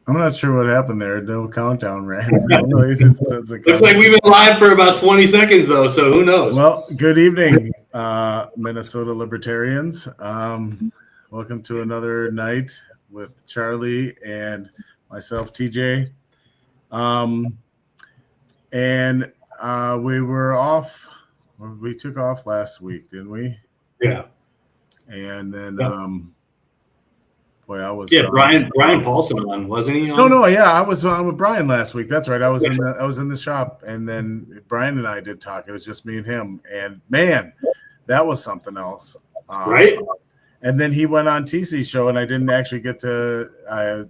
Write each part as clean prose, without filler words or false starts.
I'm not sure what happened there. No countdown ran. It Looks like we've been live for about 20 seconds, though, so who knows? Well, good evening, Minnesota Libertarians. Welcome to another night with Charlie and myself, TJ. We were off. We took off last week, didn't we? Yeah. And then, I was. Yeah, Brian Paulson on, wasn't he? No. Yeah, I was on with Brian last week. That's right. I was in the shop, and then Brian and I did talk. It was just me and him, and man, that was something else. Right. And then he went on TC's show, and I didn't actually get to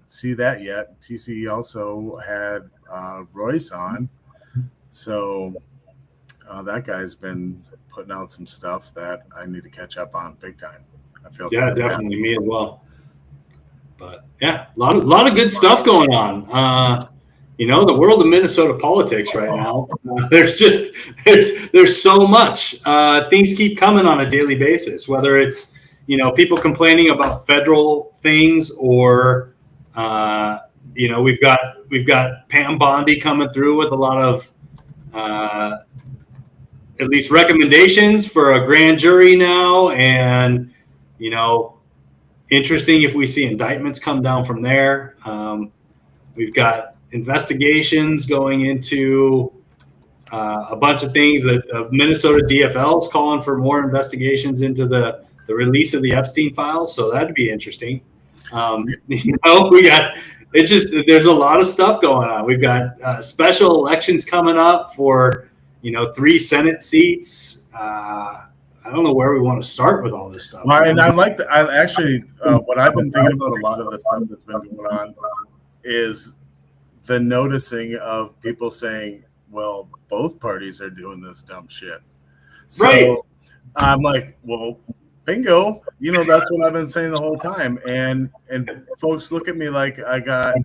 see that yet. TC also had Royce on, so that guy's been putting out some stuff that I need to catch up on big time. I feel definitely me as well. But yeah, a lot of good stuff going on. The world of Minnesota politics right now. There's so much. Things keep coming on a daily basis. Whether it's people complaining about federal things, or we've got Pam Bondi coming through with a lot of at least recommendations for a grand jury now, and interesting if we see indictments come down from there. We've got investigations going into a bunch of things that Minnesota DFL is calling for more investigations into the release of the Epstein files. So that'd be interesting. There's a lot of stuff going on. We've got special elections coming up for 3 Senate seats. I don't know where we want to start with all this stuff. Well, and what I've been thinking about a lot of the stuff that's been going on is the noticing of people saying, well, both parties are doing this dumb shit. So right. I'm like, well, bingo. That's what I've been saying the whole time. And folks look at me like I got,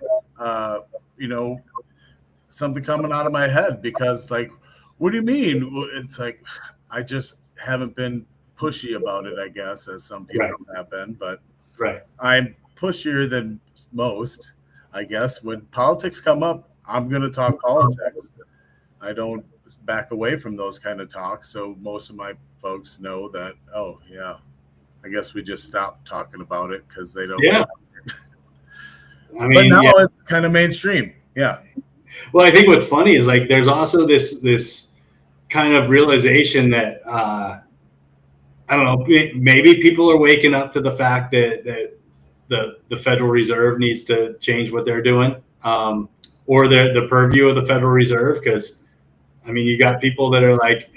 something coming out of my head, because like, what do you mean? It's like, I just haven't been pushy about it, I guess, as some people have been, but I'm pushier than most, I guess. When politics come up, I'm going to talk politics. I don't back away from those kind of talks. So most of my folks know that, oh yeah, I guess we just stopped talking about it because they don't. Yeah. But now it's kind of mainstream. Yeah. Well, I think what's funny is like, there's also this kind of realization that I don't know, maybe people are waking up to the fact that the Federal Reserve needs to change what they're doing, or the purview of the Federal Reserve. Because you got people that are like,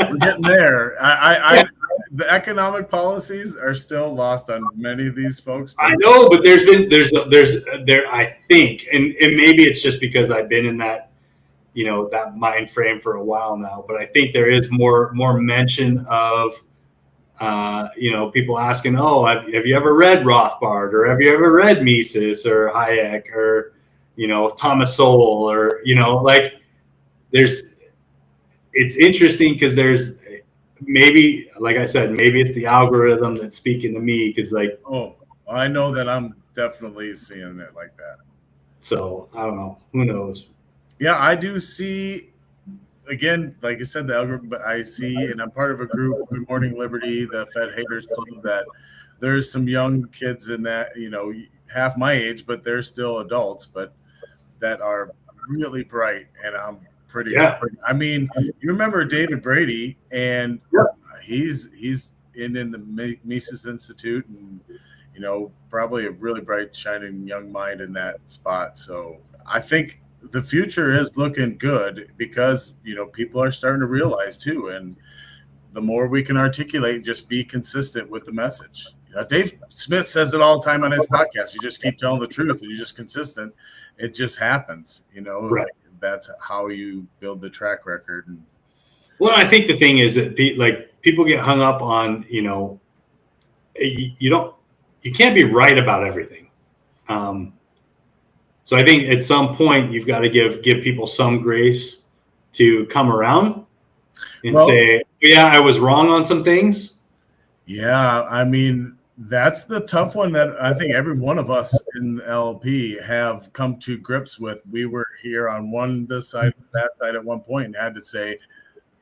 we're getting there. The economic policies are still lost on many of these folks. I know, but there's I think, and maybe it's just because I've been in that that mind frame for a while now, but I think there is more mention of people asking, oh, have you ever read Rothbard, or have you ever read Mises or Hayek, or Thomas Sowell, or it's interesting because there's maybe, like I said, maybe it's the algorithm that's speaking to me, because like, oh, I know that I'm definitely seeing it like that. So I don't know, who knows. Yeah, I do see, again, like I said, the algorithm, but I see, and I'm part of a group, Good Morning Liberty, the Fed Haters Club, that there's some young kids in that, half my age, but they're still adults, but that are really bright, and I'm pretty. Yeah. You remember David Brady, and he's in the Mises Institute, and probably a really bright, shining young mind in that spot. So I think the future is looking good, because people are starting to realize too, and the more we can articulate and just be consistent with the message. Dave Smith says it all the time on his podcast. You just keep telling the truth, and you're just consistent. It just happens. Right. That's how you build the track record. And well, I think the thing is that people get hung up on you can't be right about everything. So I think at some point you've got to give people some grace to come around and say, yeah, I was wrong on some things. Yeah, That's the tough one that I think every one of us in the LP have come to grips with. We were here on this side, that side at one point, and had to say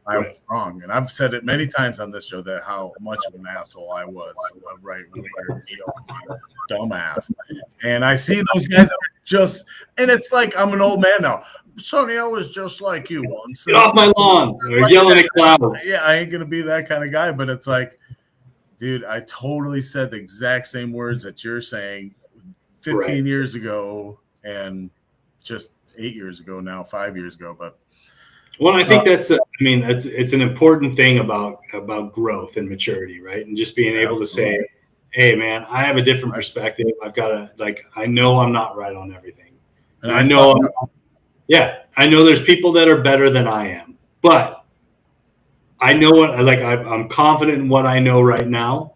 I was wrong. And I've said it many times on this show that how much of an asshole I was, right winger, dumbass. And I see those guys that are just, and it's like I'm an old man now. Sonny, I was just like you once. Get off my lawn! They're yelling at clouds. Yeah, I ain't gonna be that kind of guy, but it's like, dude, I totally said the exact same words that you're saying 15 years ago and just 8 years ago now, 5 years ago. But well, I think it's an important thing about growth and maturity, right? And just being able to say, hey, man, I have a different perspective. I've got to, I know I'm not right on everything. And I know there's people that are better than I am, but I know I'm confident in what I know right now.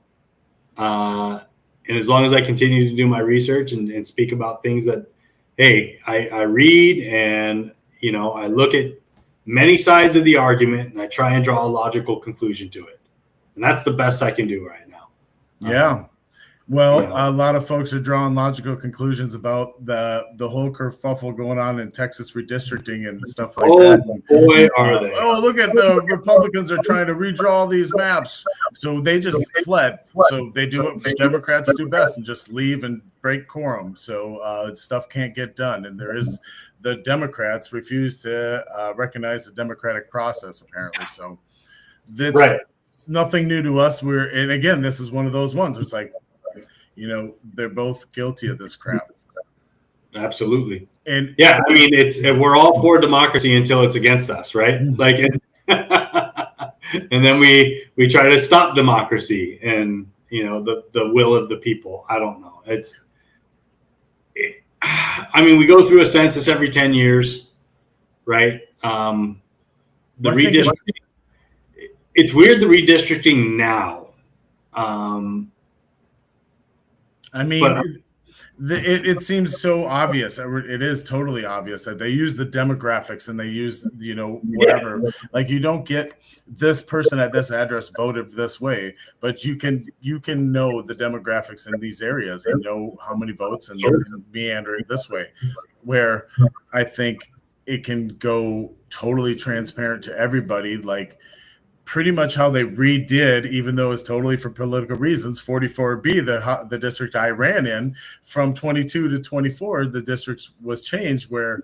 And as long as I continue to do my research and speak about things that, hey, I read and, I look at many sides of the argument and I try and draw a logical conclusion to it. And that's the best I can do right now. Yeah. Well, a lot of folks are drawing logical conclusions about the whole kerfuffle going on in Texas redistricting and stuff like that. Boy, are they. Oh, look at the Republicans are trying to redraw these maps. So they just fled. So they do what Democrats do best and just leave and break quorum. So stuff can't get done. And the Democrats refuse to recognize the democratic process, apparently. So that's nothing new to us. And again, this is one of those ones where it's like, they're both guilty of this crap. Absolutely. And yeah, I mean, we're all for democracy until it's against us, right? Like, and then we try to stop democracy and, the will of the people. I don't know. We go through a census every 10 years, right? It's weird, the redistricting now. It seems so obvious. It is totally obvious that they use the demographics and they use, whatever. Yeah. Like you don't get this person at this address voted this way, but you can know the demographics in these areas and know how many votes and meander this way. Where I think it can go totally transparent to everybody, like pretty much how they redid, even though it's totally for political reasons, 44B, the district I ran in, from 22 to 24, the district was changed where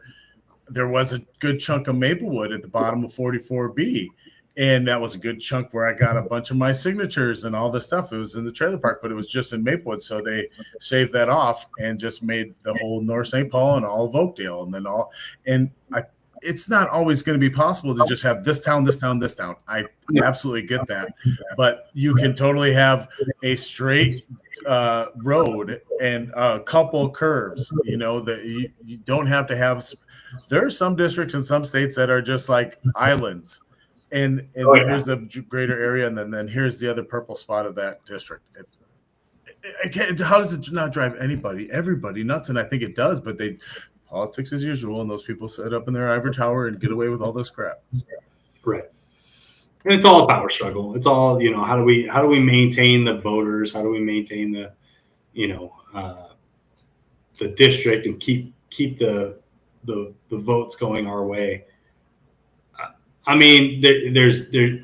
there was a good chunk of Maplewood at the bottom of 44B. And that was a good chunk where I got a bunch of my signatures and all this stuff. It was in the trailer park, but it was just in Maplewood. So they shaved that off and just made the whole North St. Paul and all of Oakdale. And then it's not always going to be possible to just have this town, this town, this town. I absolutely get that. But you can totally have a straight road and a couple curves, that you don't have to have. There are some districts in some states that are just like islands. And here's the greater area, and then here's the other purple spot of that district. How does it not drive everybody nuts? And I think it does, but politics as usual, and those people sit up in their ivory tower and get away with all this crap. Right. And it's all a power struggle. It's all, how do we maintain the voters? How do we maintain the district and keep the votes going our way? I mean,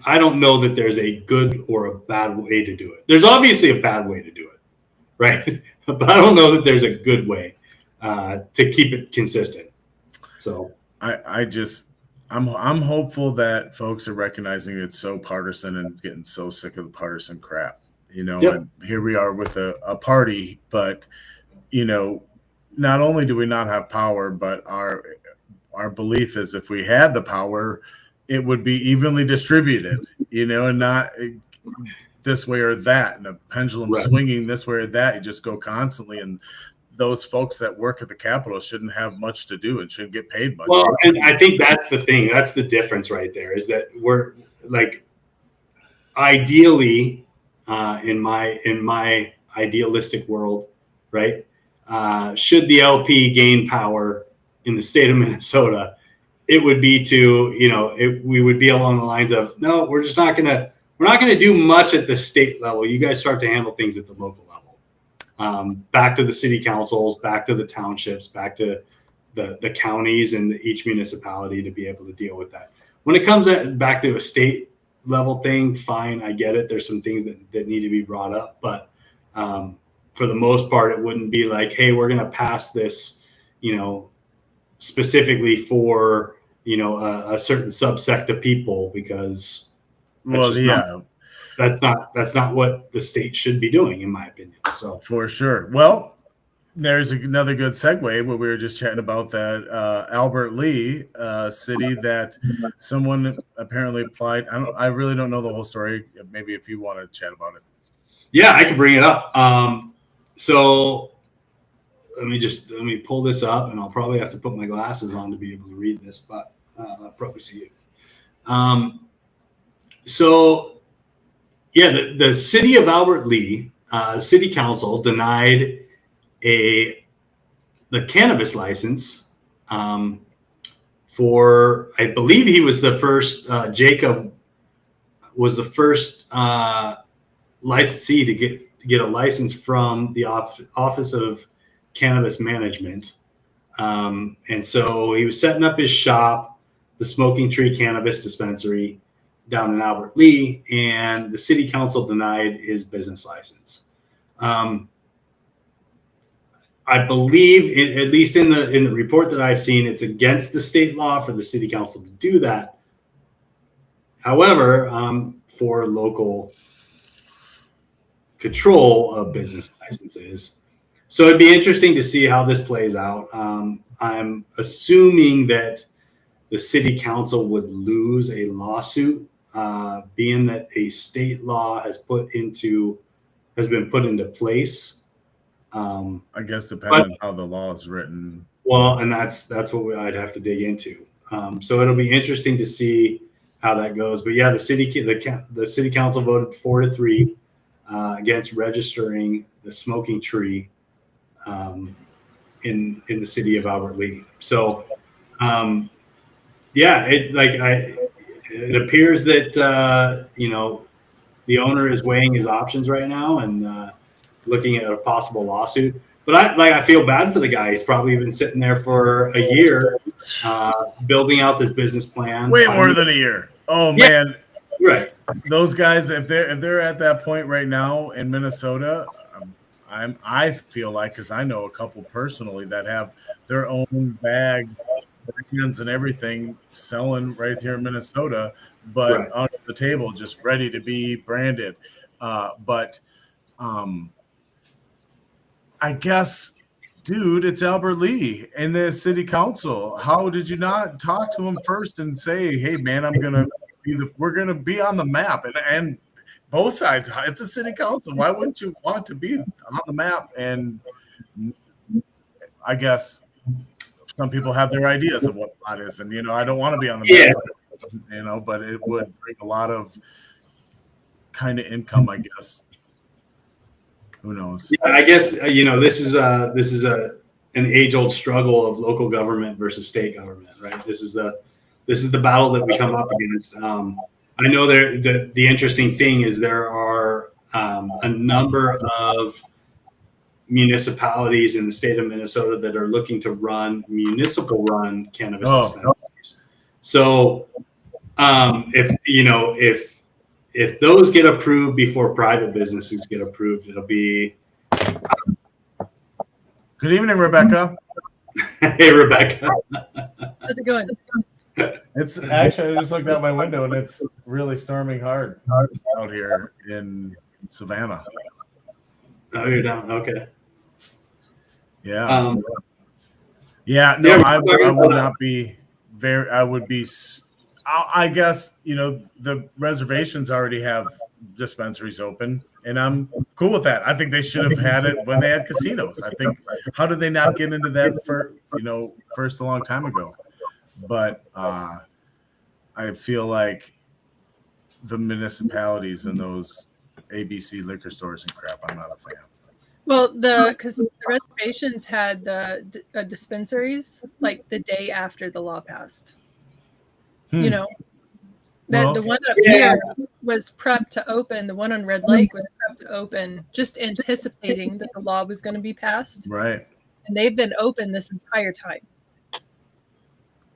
I don't know that there's a good or a bad way to do it. There's obviously a bad way to do it, right? But I don't know that there's a good way to keep it consistent. So I'm hopeful that folks are recognizing it's so partisan and getting so sick of the partisan crap, and here we are with a party, but, not only do we not have power, but our belief is if we had the power, it would be evenly distributed, and not this way or that, and a pendulum swinging this way or that. You just go constantly, and those folks that work at the Capitol shouldn't have much to do and shouldn't get paid much. Well, and I think that's the thing. That's the difference right there, is that we're like, ideally, in my idealistic world, right? Should the LP gain power in the state of Minnesota, it would be to, we would be along the lines of, no, we're not going to do much at the state level. You guys start to handle things at the local level. back to the city councils, back to the townships, back to the counties and each municipality to be able to deal with that. When it comes back to a state level thing, fine, I get it. There's some things that need to be brought up, but for the most part, it wouldn't be like, hey, we're going to pass this, specifically for, a certain subsect of people, because that's not what the state should be doing, in my opinion. So for sure. Well, there's another good segue where we were just chatting about that Albert Lee city that someone apparently applied. I really don't know the whole story. Maybe if you want to chat about it. Yeah, I can bring it up. So let me pull this up, and I'll probably have to put my glasses on to be able to read this, but I'll probably see it. So yeah, the city of Albert Lee, city council denied the cannabis license for, I believe he was the first, Jacob was the first licensee to get a license from the Office of Cannabis Management. And so he was setting up his shop, the Smoking Tree Cannabis Dispensary down in Albert Lee, and the city council denied his business license. I believe, at least in the report that I've seen, it's against the state law for the city council to do that. However, for local control of business licenses. So it'd be interesting to see how this plays out. I'm assuming that the city council would lose a lawsuit, being that a state law has been put into place. I guess depending on how the law is written. Well, and that's what I'd have to dig into. So it'll be interesting to see how that goes. But yeah, the city council voted 4-3 against registering the Smoking Tree in the city of Albert Lee. So yeah, it appears that the owner is weighing his options right now and looking at a possible lawsuit. But I feel bad for the guy. He's probably been sitting there for a year, building out this business plan. Way more than a year. Oh yeah, man, right. Those guys, if they're at that point right now in Minnesota, I feel like, because I know a couple personally that have their own bags, brands, and everything selling right here in Minnesota, but under the table, just ready to be branded. I guess, dude, it's Albert Lee and the city council. How did you not talk to him first and say, hey, man, we're going to be on the map? And both sides, it's a city council. Why wouldn't you want to be on the map? And I guess some people have their ideas of what that is. And, I don't want to be on the map, but it would bring a lot of kind of income, I guess. Who knows? Yeah, I guess this is an age-old struggle of local government versus state government, right? This is the battle that we come up against. I know the interesting thing is there are a number of municipalities in the state of Minnesota that are looking to run municipal-run cannabis dispensaries. So if those get approved before private businesses get approved, it'll be. Good evening, Rebecca. Hey, Rebecca. How's it going? It's actually, I just looked out my window and it's really storming hard out here in Savannah. Oh, you're down. Okay. Yeah. I would not be I would be. I guess, the reservations already have dispensaries open, and I'm cool with that. I think they should have had it when they had casinos. I think, how did they not get into that first a long time ago? But I feel like the municipalities and those ABC liquor stores and crap, I'm not a fan. Well, because the reservations had the dispensaries like the day after the law passed. The one up here, was prepped to open. The one on Red Lake was prepped to open, just anticipating that the law was going to be passed. Right. And they've been open this entire time.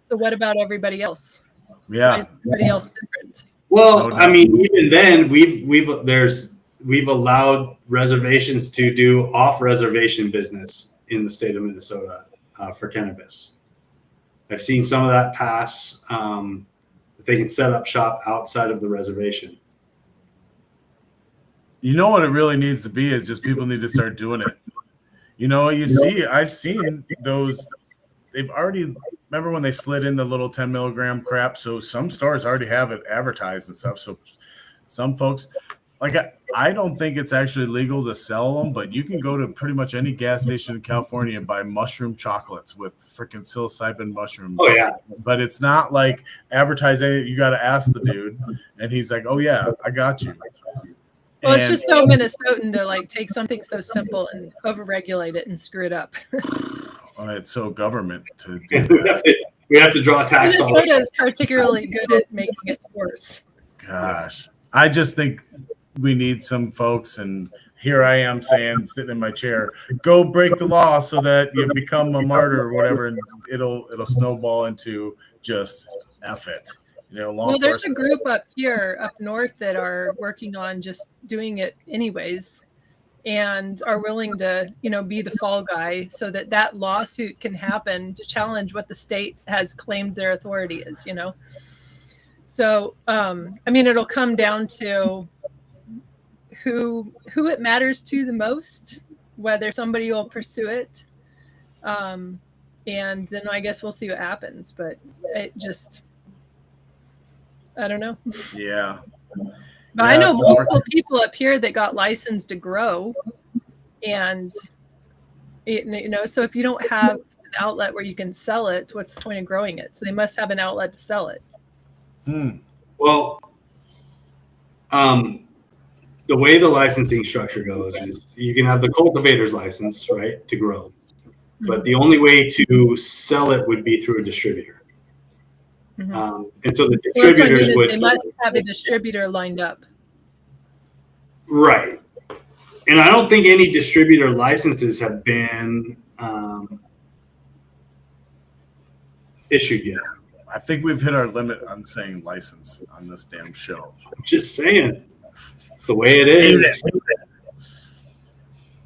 So what about everybody else? Yeah. Why is everybody else different? Well, I mean, even then, we've allowed reservations to do off-reservation business in the state of Minnesota for cannabis. I've seen some of that pass. They can set up shop outside of the reservation. You know what it really needs to be is just people need to start doing it. You know, I've seen those. They've already, remember when they slid in the little 10 milligram crap? So some stores already have it advertised and stuff. So some folks, like, I don't think it's actually legal to sell them, but you can go to pretty much any gas station in California and buy mushroom chocolates with freaking psilocybin mushrooms. Oh, yeah. But it's not like advertising. You got to ask the dude. And he's like, oh, yeah, I got you. Well, it's just so Minnesotan to like take something so simple and overregulate it and screw it up. It's so government to do that. We have to draw tax dollars. Minnesota is particularly good at making it worse. Gosh, I just think we need some folks, and here I am saying, sitting in my chair, go break the law so that you become a martyr or whatever, and it'll snowball into just F it. You know, law enforcement. There's a group up here, up north, that are working on just doing it anyways, and are willing to, be the fall guy so that lawsuit can happen to challenge what the state has claimed their authority is, So, I mean, it'll come down to who it matters to the most, whether somebody will pursue it. And then I guess we'll see what happens, but it just, I don't know. Yeah. But I know multiple people up here that got licensed to grow, and so if you don't have an outlet where you can sell it, what's the point of growing it? So they must have an outlet to sell it. Well, the way the licensing structure goes is you can have the cultivator's license, right, to grow, but the only way to sell it would be through a distributor. And so the distributors they must have a distributor lined up. Right. And I don't think any distributor licenses have been issued yet. I think we've hit our limit on saying license on this damn show. Just saying. It's the way it is.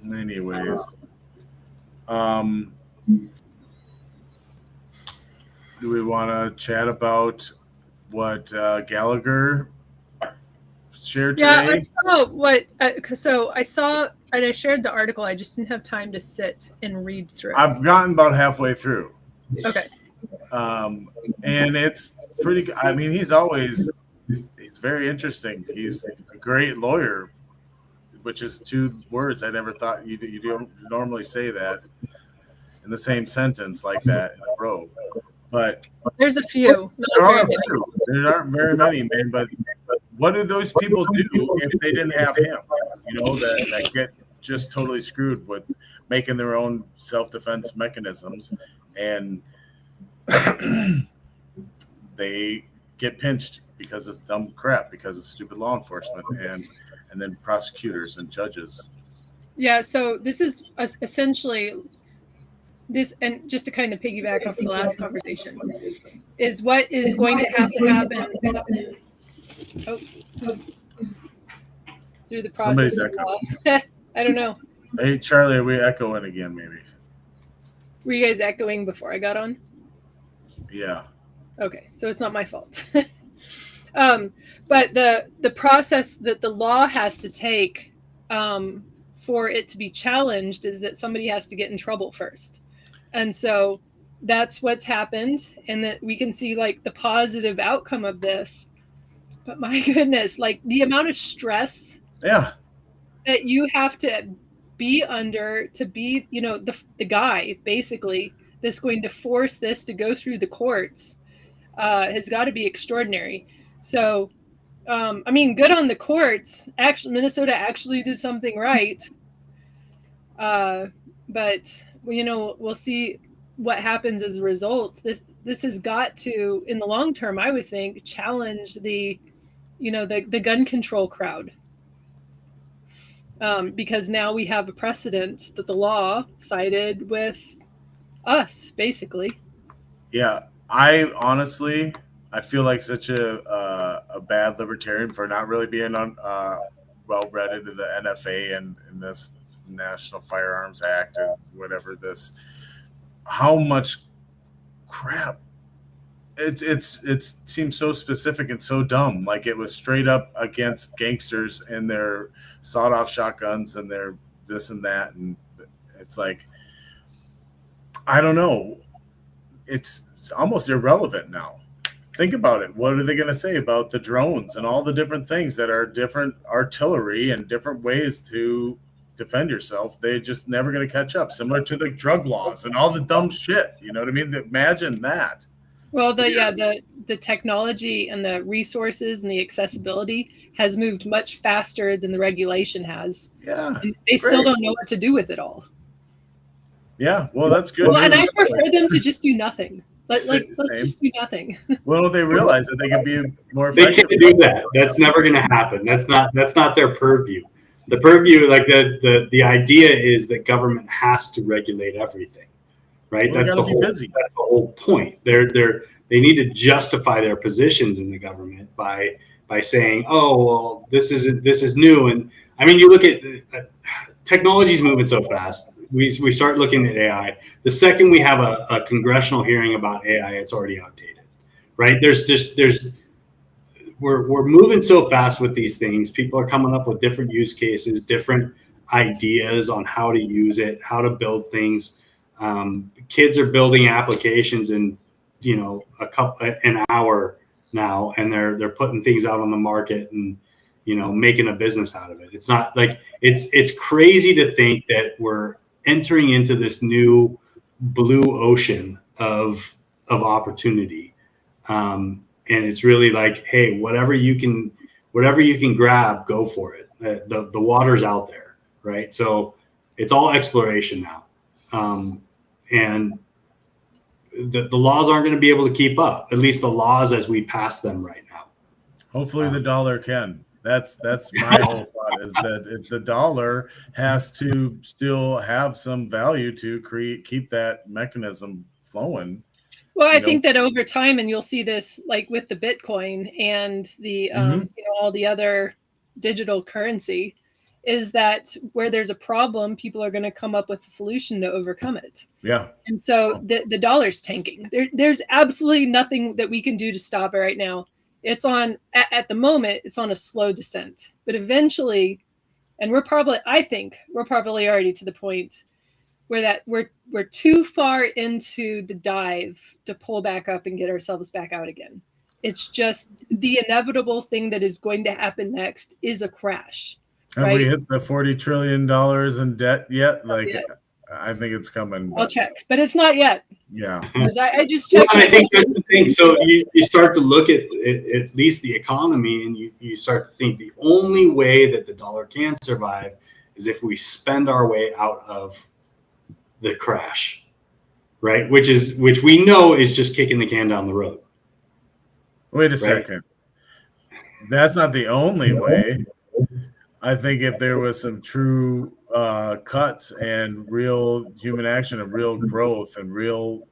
Anyways. Do we want to chat about what Gallagher shared today? Yeah, I saw what. So I saw, and I shared the article. I just didn't have time to sit and read through it. I've gotten about halfway through. Okay. And it's pretty. I mean, he's very interesting. He's a great lawyer, which is two words I never thought you don't normally say that in the same sentence like that in a row. But there's a few. There aren't very many, man. But what do those people do if they didn't have him? That get just totally screwed with making their own self-defense mechanisms, and they get pinched because it's dumb crap, because it's stupid law enforcement and then prosecutors and judges. Yeah. So this is essentially. This, and just to kind of piggyback off the last conversation, is what is going to have to happen through the process. Somebody's echoing. I don't know. Hey, Charlie, are we echoing again, maybe? Were you guys echoing before I got on? Yeah. Okay, so it's not my fault. But the process that the law has to take for it to be challenged is that somebody has to get in trouble first. And so that's what's happened, and that we can see like the positive outcome of this. But my goodness, like the amount of stress that you have to be under to be, the guy basically that's going to force this to go through the courts has got to be extraordinary. So, I mean, good on the courts. Actually, Minnesota actually did something right. But we'll see what happens as a result. This has got to, in the long term, I would think, challenge the the gun control crowd. Because now we have a precedent that the law sided with us, basically. Yeah, I feel like such a bad libertarian for not really being well read into the NFA and in this National Firearms Act and whatever this. How much crap it seems so specific and so dumb. Like it was straight up against gangsters and their sawed-off shotguns and their this and that, and it's like, I don't know. It's almost irrelevant now. Think about it. What are they going to say about the drones and all the different things that are different artillery and different ways to defend yourself? They're just never going to catch up. Similar to the drug laws and all the dumb shit. You know what I mean? Imagine that. Well, the technology and the resources and the accessibility has moved much faster than the regulation has. Yeah, and they still don't know what to do with it all. Yeah, well, that's good. Well, and I prefer them to just do nothing. Let's just do nothing. Well, they realize that they can be more effective. They can't do that. That's never going to happen. That's not their purview. The purview, like the idea is that government has to regulate everything, right? Well, that's the whole point. They need to justify their positions in the government by saying, oh, well, this is new. And I mean, you look at technology's moving so fast. We start looking at AI. The second we have a congressional hearing about AI, it's already outdated, right? We're moving so fast with these things. People are coming up with different use cases, different ideas on how to use it, how to build things. Kids are building applications in an hour now, and they're putting things out on the market and making a business out of it. It's not like it's crazy to think that we're entering into this new blue ocean of opportunity. And it's really like, hey, whatever you can grab, go for it. The water's out there, right? So it's all exploration now. And the laws aren't going to be able to keep up, at least the laws as we pass them right now. Hopefully the dollar can. That's my whole thought, is that the dollar has to still have some value to keep that mechanism flowing. Well, I think that over time, and you'll see this like with the Bitcoin and the all the other digital currency, is that where there's a problem, people are going to come up with a solution to overcome it. Yeah. And so the dollar's tanking. There's absolutely nothing that we can do to stop it right now. It's at the moment, it's on a slow descent, but eventually, and I think we're probably already to the point where that we're too far into the dive to pull back up and get ourselves back out again. It's just the inevitable thing that is going to happen next is a crash. Have we hit the $40 trillion in debt yet? I think it's coming. I'll check, but it's not yet. Yeah. Because I just checked. Well, I think that's the thing. So you start to look at least the economy, and you start to think the only way that the dollar can survive is if we spend our way out of the crash, right? Which we know is just kicking the can down the road. Wait a second. That's not the only way. I think if there was some true cuts and real human action and real growth and real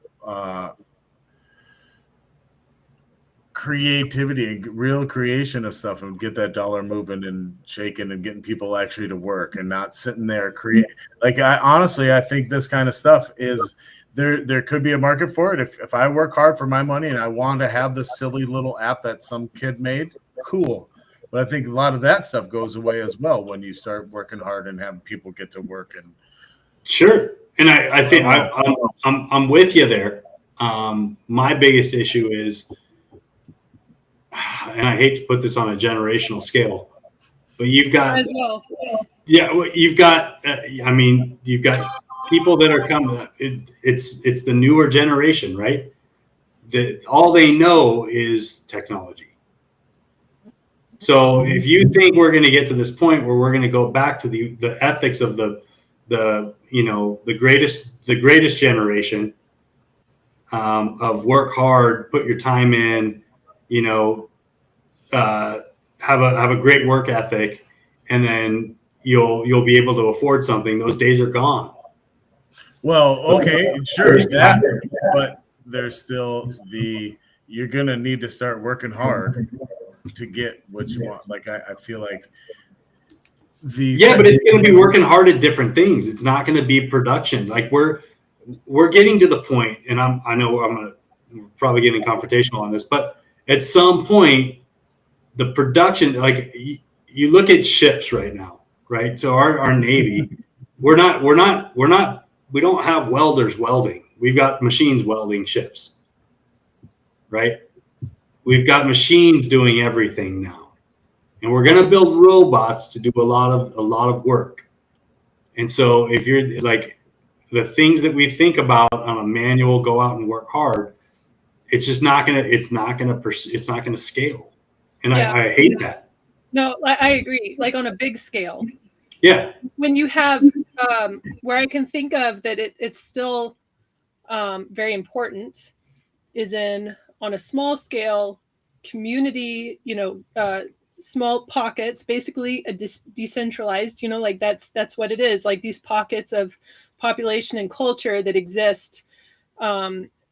creativity and real creation of stuff, and get that dollar moving and shaking and getting people actually to work and not sitting there I think this kind of stuff is there could be a market for it. If I work hard for my money and I want to have this silly little app that some kid made, cool. But I think a lot of that stuff goes away as well when you start working hard and have people get to work. And sure, and I think I'm with you there. My biggest issue is, and I hate to put this on a generational scale, but you've got you've got people that are coming. It's the newer generation, right? That all they know is technology. So if you think we're going to get to this point where we're going to go back to the ethics of the greatest generation of work hard, put your time in, have a great work ethic, and then you'll be able to afford something. Those days are gone. Well, okay, sure, that, but there's still you're gonna need to start working hard to get what you want. Like I feel like but it's going to be working hard at different things. It's not going to be production. Like we're getting to the point, and I know I'm probably getting confrontational on this, but at some point, the production, like you look at ships right now, right? So our Navy, we don't have welders welding. We've got machines welding ships, right? We've got machines doing everything now, and we're going to build robots to do a lot of work. And so if you're like the things that we think about on a manual, go out and work hard, it's just not going to scale. And yeah. I hate that. No, I agree. Like on a big scale. Yeah. When you have where I can think of that it's still very important is on a small scale community, small pockets, basically a decentralized, like that's what it is. Like these pockets of population and culture that exist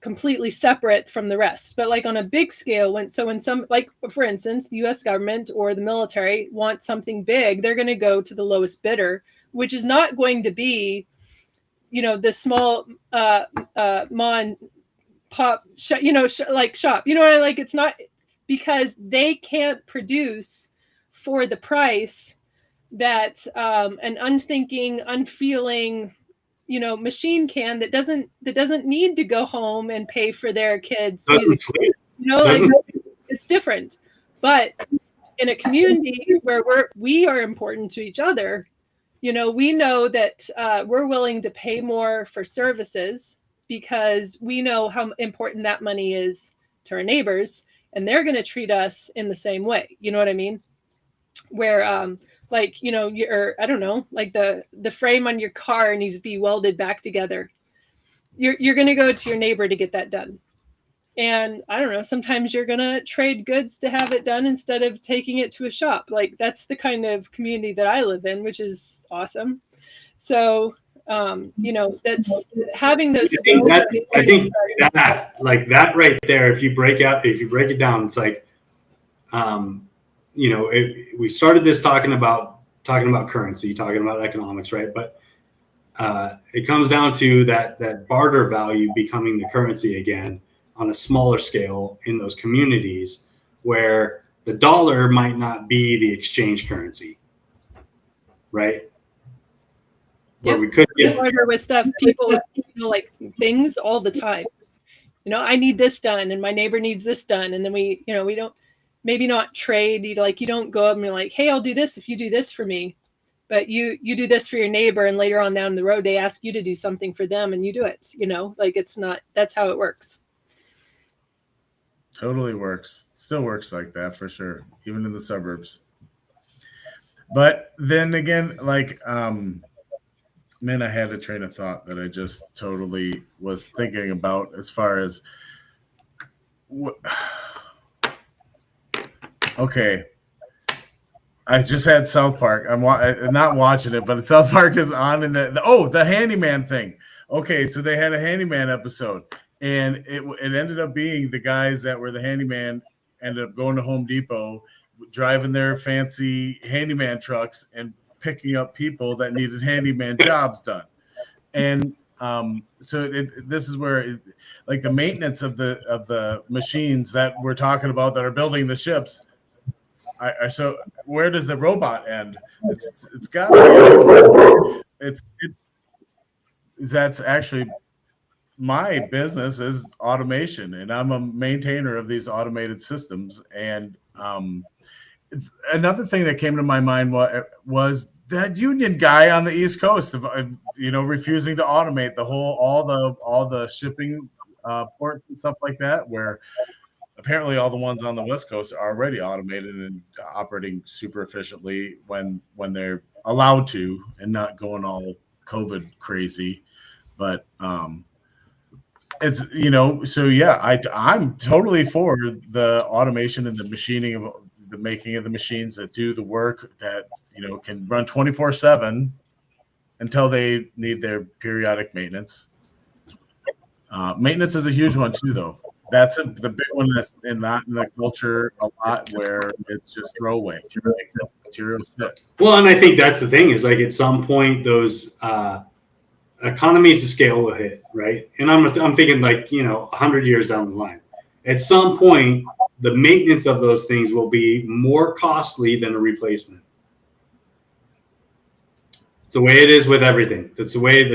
completely separate from the rest. But like on a big scale, when some, like for instance, the US government or the military wants something big, they're going to go to the lowest bidder, which is not going to be, the small mon pop shop, shop, it's not, because they can't produce for the price that an unthinking, unfeeling, machine can that doesn't need to go home and pay for their kids' music. It's different. But in a community where we are important to each other, we know that we're willing to pay more for services because we know how important that money is to our neighbors, and they're going to treat us in the same way. You know what I mean? Where you're, I don't know, like the frame on your car needs to be welded back together. You're going to go to your neighbor to get that done. And I don't know, sometimes you're going to trade goods to have it done instead of taking it to a shop. Like that's the kind of community that I live in, which is awesome. So, that's having those. I think that, like that right there, if you break it down, it's like, we started this talking about currency, talking about economics, right? But it comes down to that barter value becoming the currency again on a smaller scale in those communities where the dollar might not be the exchange currency, right? Where we could get barter with stuff, people like things all the time. I need this done and my neighbor needs this done, and then we don't, maybe not trade. You don't go up and you're like, hey, I'll do this if you do this for me. But you do this for your neighbor, and later on down the road, they ask you to do something for them and you do it, it's not, that's how it works. Totally works. Still works like that for sure, even in the suburbs. But then again, man, I had a train of thought that I just totally was thinking about as far as okay. I just had South Park. I'm not watching it, but South Park is on in the handyman thing. Okay, so they had a handyman episode, and it ended up being the guys that were the handyman ended up going to Home Depot, driving their fancy handyman trucks and picking up people that needed handyman jobs done. And so this is where like the maintenance of the machines that we're talking about that are building the ships. So where does the robot end? It's got to be that's actually my business is automation, and I'm a maintainer of these automated systems. And another thing that came to my mind was that union guy on the East Coast of refusing to automate all the shipping ports and stuff like that, where apparently all the ones on the West Coast are already automated and operating super efficiently when they're allowed to and not going all COVID crazy. But it's so yeah, I'm totally for the automation and the machining of the making of the machines that do the work that, can run 24/7 until they need their periodic maintenance. Maintenance is a huge one too, though. That's the big one that's not in the culture a lot, where it's just throwaway material shit. Well, and I think that's the thing is like at some point those economies of scale will hit, right? And I'm thinking like 100 years down the line. At some point, the maintenance of those things will be more costly than a replacement. It's the way it is with everything. That's the way.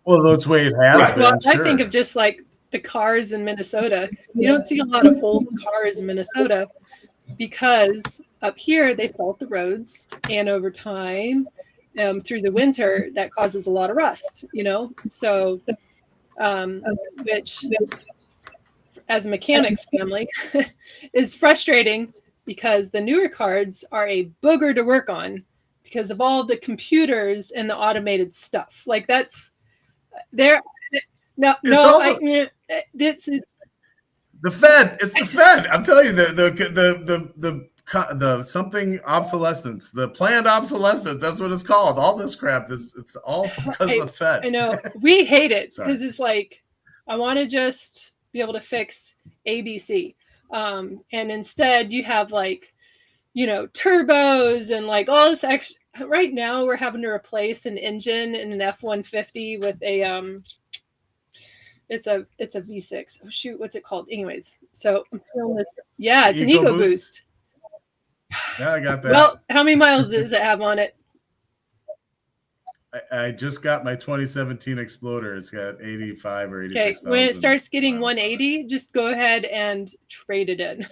Well, that's the way it has Right. been. Well, sure. I think of just like the cars in Minnesota. You don't see a lot of old cars in Minnesota because up here they salt the roads, and over time, through the winter, that causes a lot of rust. So which as a mechanics family is frustrating because the newer cars are a booger to work on because of all the computers and the automated stuff. Like that's there. It's the Fed. It's the Fed. I'm telling you, the something obsolescence, the planned obsolescence. That's what it's called. All this crap. It's all because of the Fed. I know we hate it because it's like I want to just be able to fix ABC, and instead you have like turbos and like all this extra. Right now we're having to replace an engine in an F-150 with a it's a V6. Oh shoot, what's it called? Anyways, so I'm feeling this. Yeah, it's an EcoBoost. Yeah, I got that. Well, how many miles does it have on it? I just got my 2017 Exploder. It's got 85 or 86. Okay, when it starts getting 180, just go ahead and trade it in.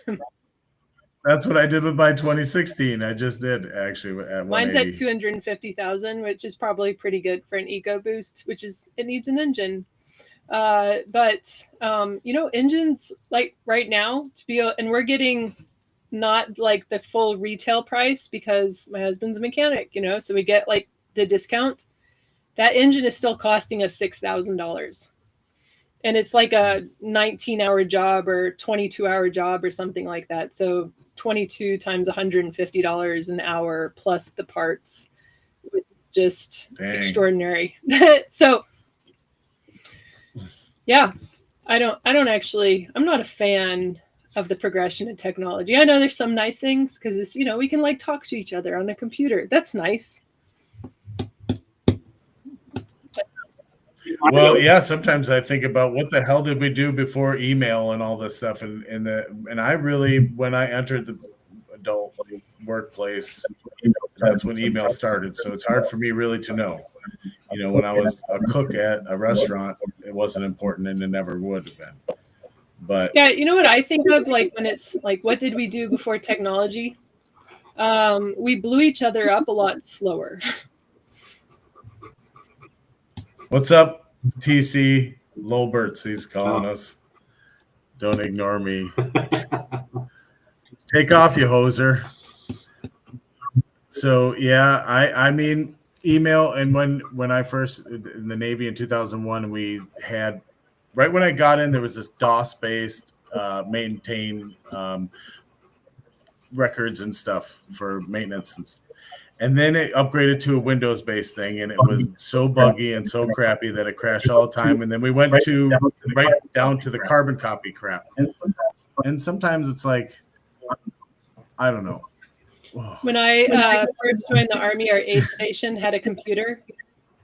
That's what I did with my 2016. I just did actually at 180. Mine's at 250,000, which is probably pretty good for an EcoBoost, it needs an engine. But engines like right now and we're getting not like the full retail price because my husband's a mechanic, so we get like the discount. That engine is still costing us $6,000. And it's like a 19-hour job or 22-hour job or something like that. So 22 times $150 an hour plus the parts, which is just extraordinary. So yeah, I'm not a fan of the progression in technology. I know there's some nice things because it's, we can like talk to each other on a computer. That's nice. Well, yeah, sometimes I think about what the hell did we do before email and all this stuff. And I really, when I entered the adult workplace, that's when email started. So it's hard for me really to know. When I was a cook at a restaurant, it wasn't important and it never would have been. But yeah, you know what I think of like when it's like, what did we do before technology? We blew each other up a lot slower. What's up, TC? Lolberts, he's calling us. Don't ignore me. Take off, you hoser. So yeah, I mean email, and when I first in the Navy in 2001, we had right when I got in, there was this DOS-based maintain records and stuff for maintenance and then it upgraded to a Windows-based thing, and it was so buggy and so crappy that it crashed all the time. And then we went to right down to the carbon copy crap. And sometimes it's like, I don't know. When I first joined the Army, our aid station had a computer.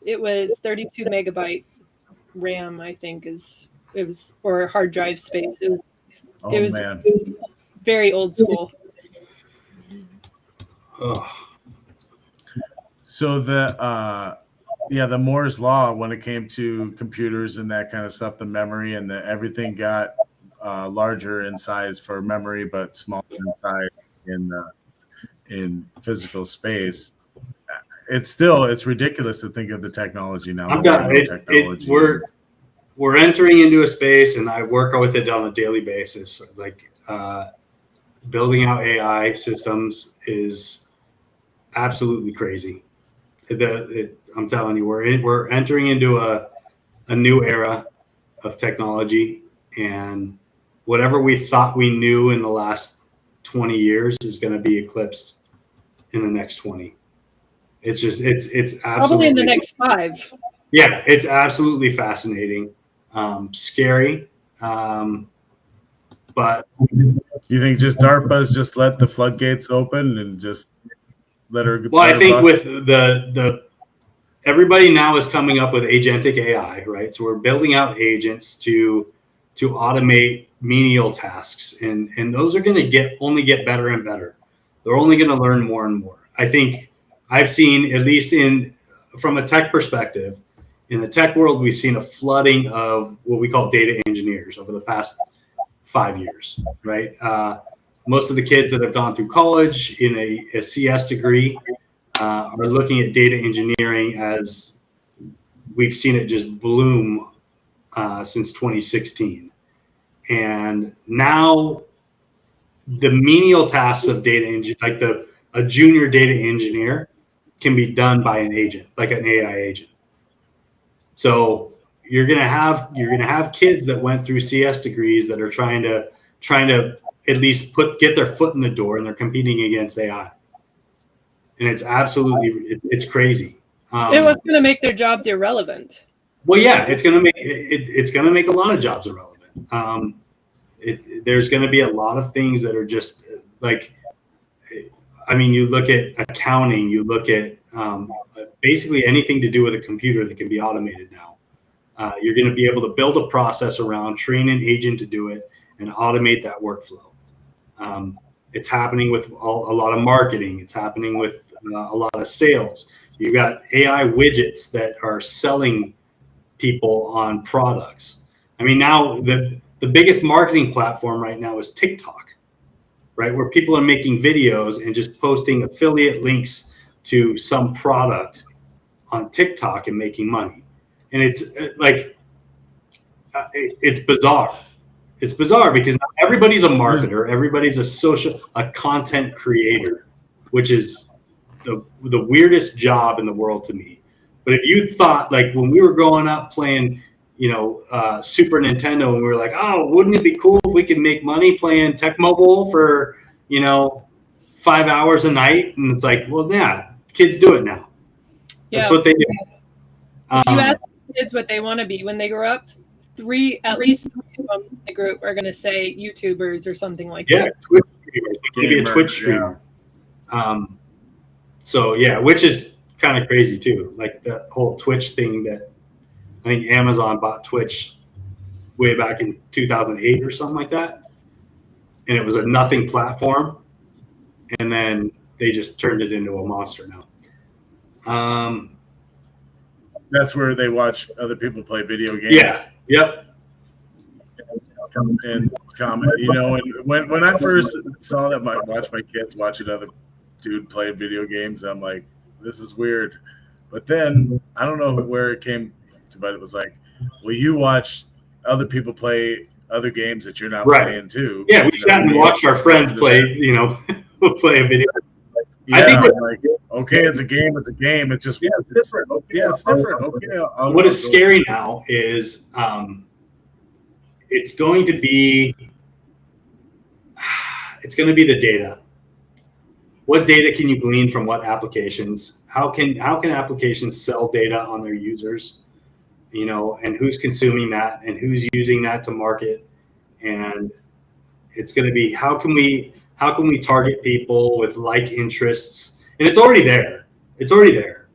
It was 32 megabyte RAM, I think, it was for hard drive space. It was very old school. Oh. So the Moore's law, when it came to computers and that kind of stuff, the memory and everything got larger in size for memory, but smaller in size in physical space. It's ridiculous to think of the technology now. I'm done. We're entering into a space, and I work with it on a daily basis. Like building out AI systems is absolutely crazy. I'm telling you, we're entering into a new era of technology, and whatever we thought we knew in the last 20 years is going to be eclipsed in the next 20. It's absolutely probably in the next 5. Yeah, it's absolutely fascinating, scary, but you think just DARPA's just let the floodgates open and just let her? Well, let I think buck? with the everybody now is coming up with agentic AI, right? So we're building out agents to automate menial tasks, and those are going to only get better and better. They're only going to learn more and more. I think I've seen, at least from a tech perspective, in the tech world, we've seen a flooding of what we call data engineers over the past 5 years, right? Most of the kids that have gone through college in a CS degree are looking at data engineering as we've seen it just bloom since 2016. And now the menial tasks of data engineering, like a junior data engineer, can be done by an agent, like an AI agent. So you're gonna have kids that went through CS degrees that are trying to at least get their foot in the door, and they're competing against AI. And it's absolutely it's crazy. It was going to make their jobs irrelevant. Well, yeah, it's going to make a lot of jobs irrelevant. There's going to be a lot of things that are just like, I mean, you look at accounting, you look at basically anything to do with a computer that can be automated now. You're going to be able to build a process around, train an agent to do it, and automate that workflow. It's happening with a lot of marketing. It's happening with a lot of sales. You've got AI widgets that are selling people on products. I mean, now the biggest marketing platform right now is TikTok, right? Where people are making videos and just posting affiliate links to some product on TikTok and making money. And it's like, it's bizarre. It's bizarre because not everybody's a marketer. Everybody's a content creator, which is the weirdest job in the world to me. But if you thought, like when we were growing up playing, Super Nintendo, and we were like, oh, wouldn't it be cool if we could make money playing Tecmo Bowl for, 5 hours a night? And it's like, well, yeah, kids do it now. That's what they do. If you ask kids what they want to be when they grow up, at least 3 of them in the group are going to say YouTubers or something like that. Yeah, Twitch streamers. They can be a Twitch streamer. Yeah. So yeah, which is kind of crazy too. Like the whole Twitch thing that I think Amazon bought Twitch way back in 2008 or something like that. And it was a nothing platform. And then they just turned it into a monster now. That's where they watch other people play video games. Yeah. Yep. And comment, and when I first saw that, watch my kids watch another dude play video games, I'm like, this is weird. But then I don't know where it came to, but it was like, well, you watch other people play other games that you're not playing too. Yeah, we sat and watched our friends play, play a video. Yeah, I think like, okay, it's a game. It's a game. It's just it's different. Yeah, it's different. Okay. What is scary now is it's going to be the data. What data can you glean from what applications? How can applications sell data on their users? And who's consuming that and who's using that to market? And it's going to be how can we target people with like interests? And it's already there. It's already there.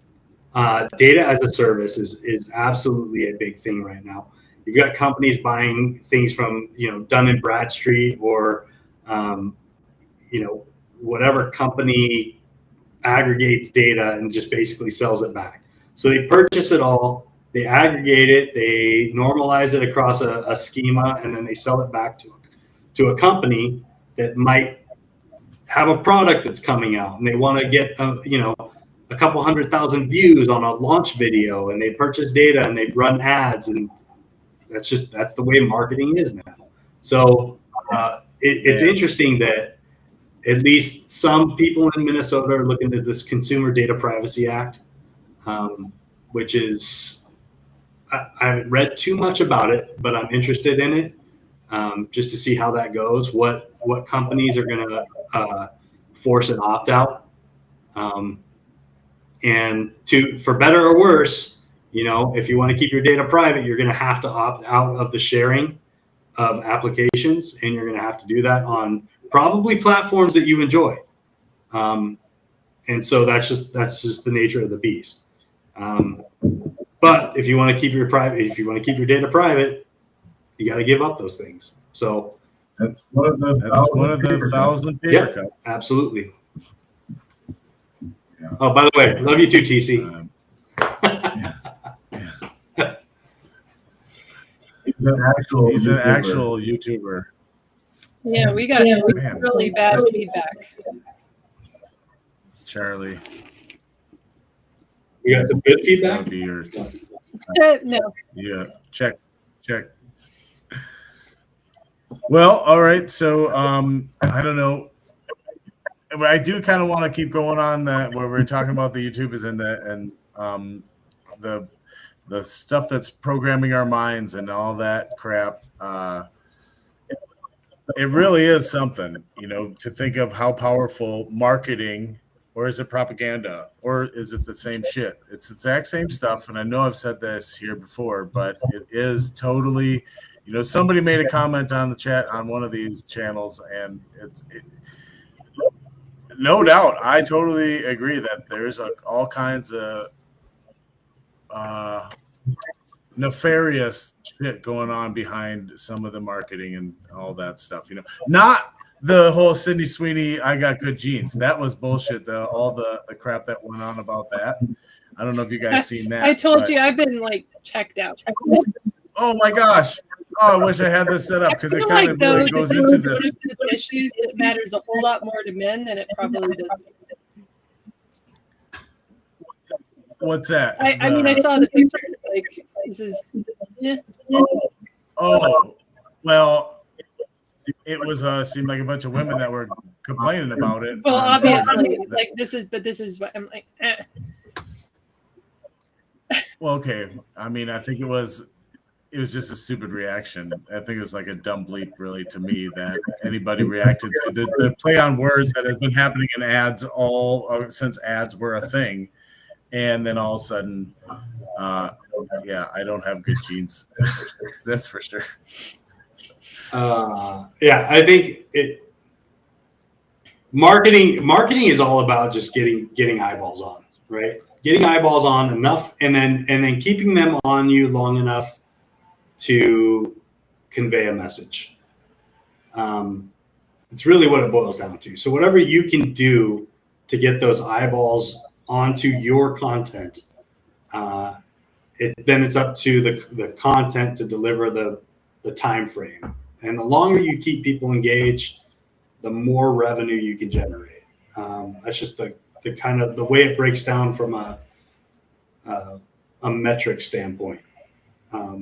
Data as a service is absolutely a big thing right now. You've got companies buying things from Dun & Bradstreet or whatever company aggregates data and just basically sells it back. So they purchase it all, they aggregate it, they normalize it across a schema, and then they sell it back to a company that might have a product that's coming out, and they want to get a couple 100,000 views on a launch video, and they purchase data and they run ads, and that's the way marketing is now. So it's interesting that at least some people in Minnesota are looking at this Consumer Data Privacy Act, which is, I haven't read too much about it, but I'm interested in it. just to see how that goes. What companies are going to force an opt out, and for better or worse, if you want to keep your data private, you're going to have to opt out of the sharing of applications, and you're going to have to do that on probably platforms that you enjoy. And so that's just the nature of the beast. But if you want to keep your data private, you got to give up those things. So that's one of the 1,000 paper cuts. Absolutely. Yeah. Oh, by the way, love you too, TC. He's an actual YouTuber. Yeah, we got really bad feedback. Charley. You got some good feedback? That would be yours. No. Yeah, check. Well, all right. So I don't know. I do kind of want to keep going on where we're talking about the YouTubers and the stuff that's programming our minds and all that crap. It really is something, to think of how powerful marketing, or is it propaganda, or is it the same shit? It's the exact same stuff. And I know I've said this here before, but it is totally, somebody made a comment on the chat on one of these channels, and no doubt, I totally agree that there's all kinds of nefarious shit going on behind some of the marketing and all that stuff. Not the whole Sydney Sweeney, I got good genes. That was bullshit. All the crap that went on about that. I don't know if you guys seen that. I told you I've been checked out. Oh my gosh. Oh, I wish I had this set up because it kind of really goes into this. Issues that matters a whole lot more to men than it probably does. What's that? I mean, I saw the picture. This is. Yeah. Oh, well, it was seemed like a bunch of women that were complaining about it. Well, obviously, this is what I'm like. Well, okay. I mean, I think it was just a stupid reaction. I think it was like a dumb bleep, really, to me, that anybody reacted to the play on words that has been happening in ads since ads were a thing. And then all of a sudden, I don't have good genes. That's for sure. I think marketing is all about just getting eyeballs on, right? Getting eyeballs on enough, and then keeping them on you long enough to convey a message. It's really what it boils down to. So whatever you can do to get those eyeballs onto your content, then it's up to the content to deliver the time frame. And the longer you keep people engaged, the more revenue you can generate. That's just the kind of the way it breaks down from a metric standpoint. How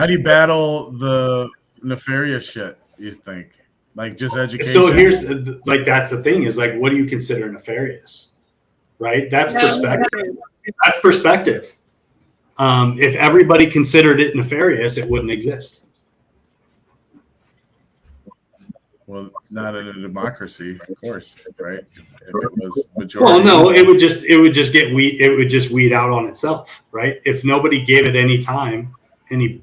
do you battle the nefarious shit, you think? Like just education? So here's that's the thing is what do you consider nefarious? Right? That's perspective. That's perspective. If everybody considered it nefarious, it wouldn't exist. Well, not in a democracy, of course, right? If it was majority. Well, no, it would just weed out on itself, right? If nobody gave it any time, you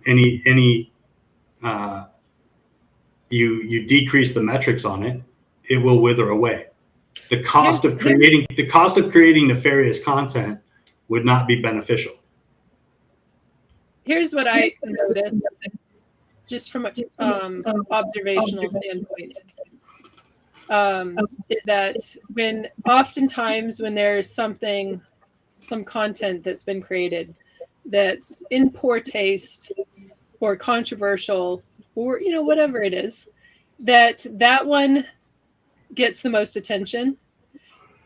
decrease the metrics on it, it will wither away. The cost of creating nefarious content would not be beneficial. Here's what I noticed, just from an observational standpoint, is that oftentimes when there's some content that's been created that's in poor taste or controversial or whatever it is, that one gets the most attention,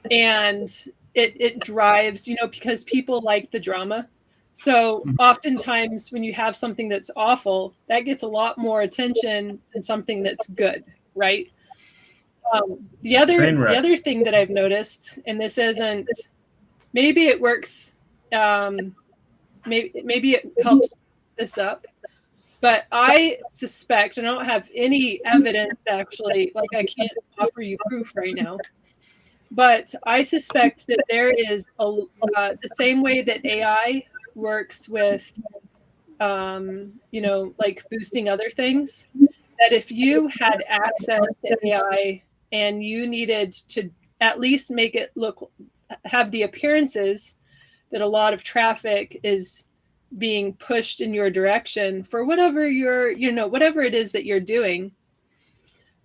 and it drives, because people like the drama. So oftentimes when you have something that's awful, that gets a lot more attention than something that's good, right? The other thing that I've noticed, and this isn't, maybe it works, maybe it helps this up, But I suspect, and I don't have any evidence actually, like I can't offer you proof right now, but I suspect that there is the same way that AI works with, like boosting other things, that if you had access to AI and you needed to at least make it have the appearances that a lot of traffic is being pushed in your direction for whatever whatever it is that you're doing,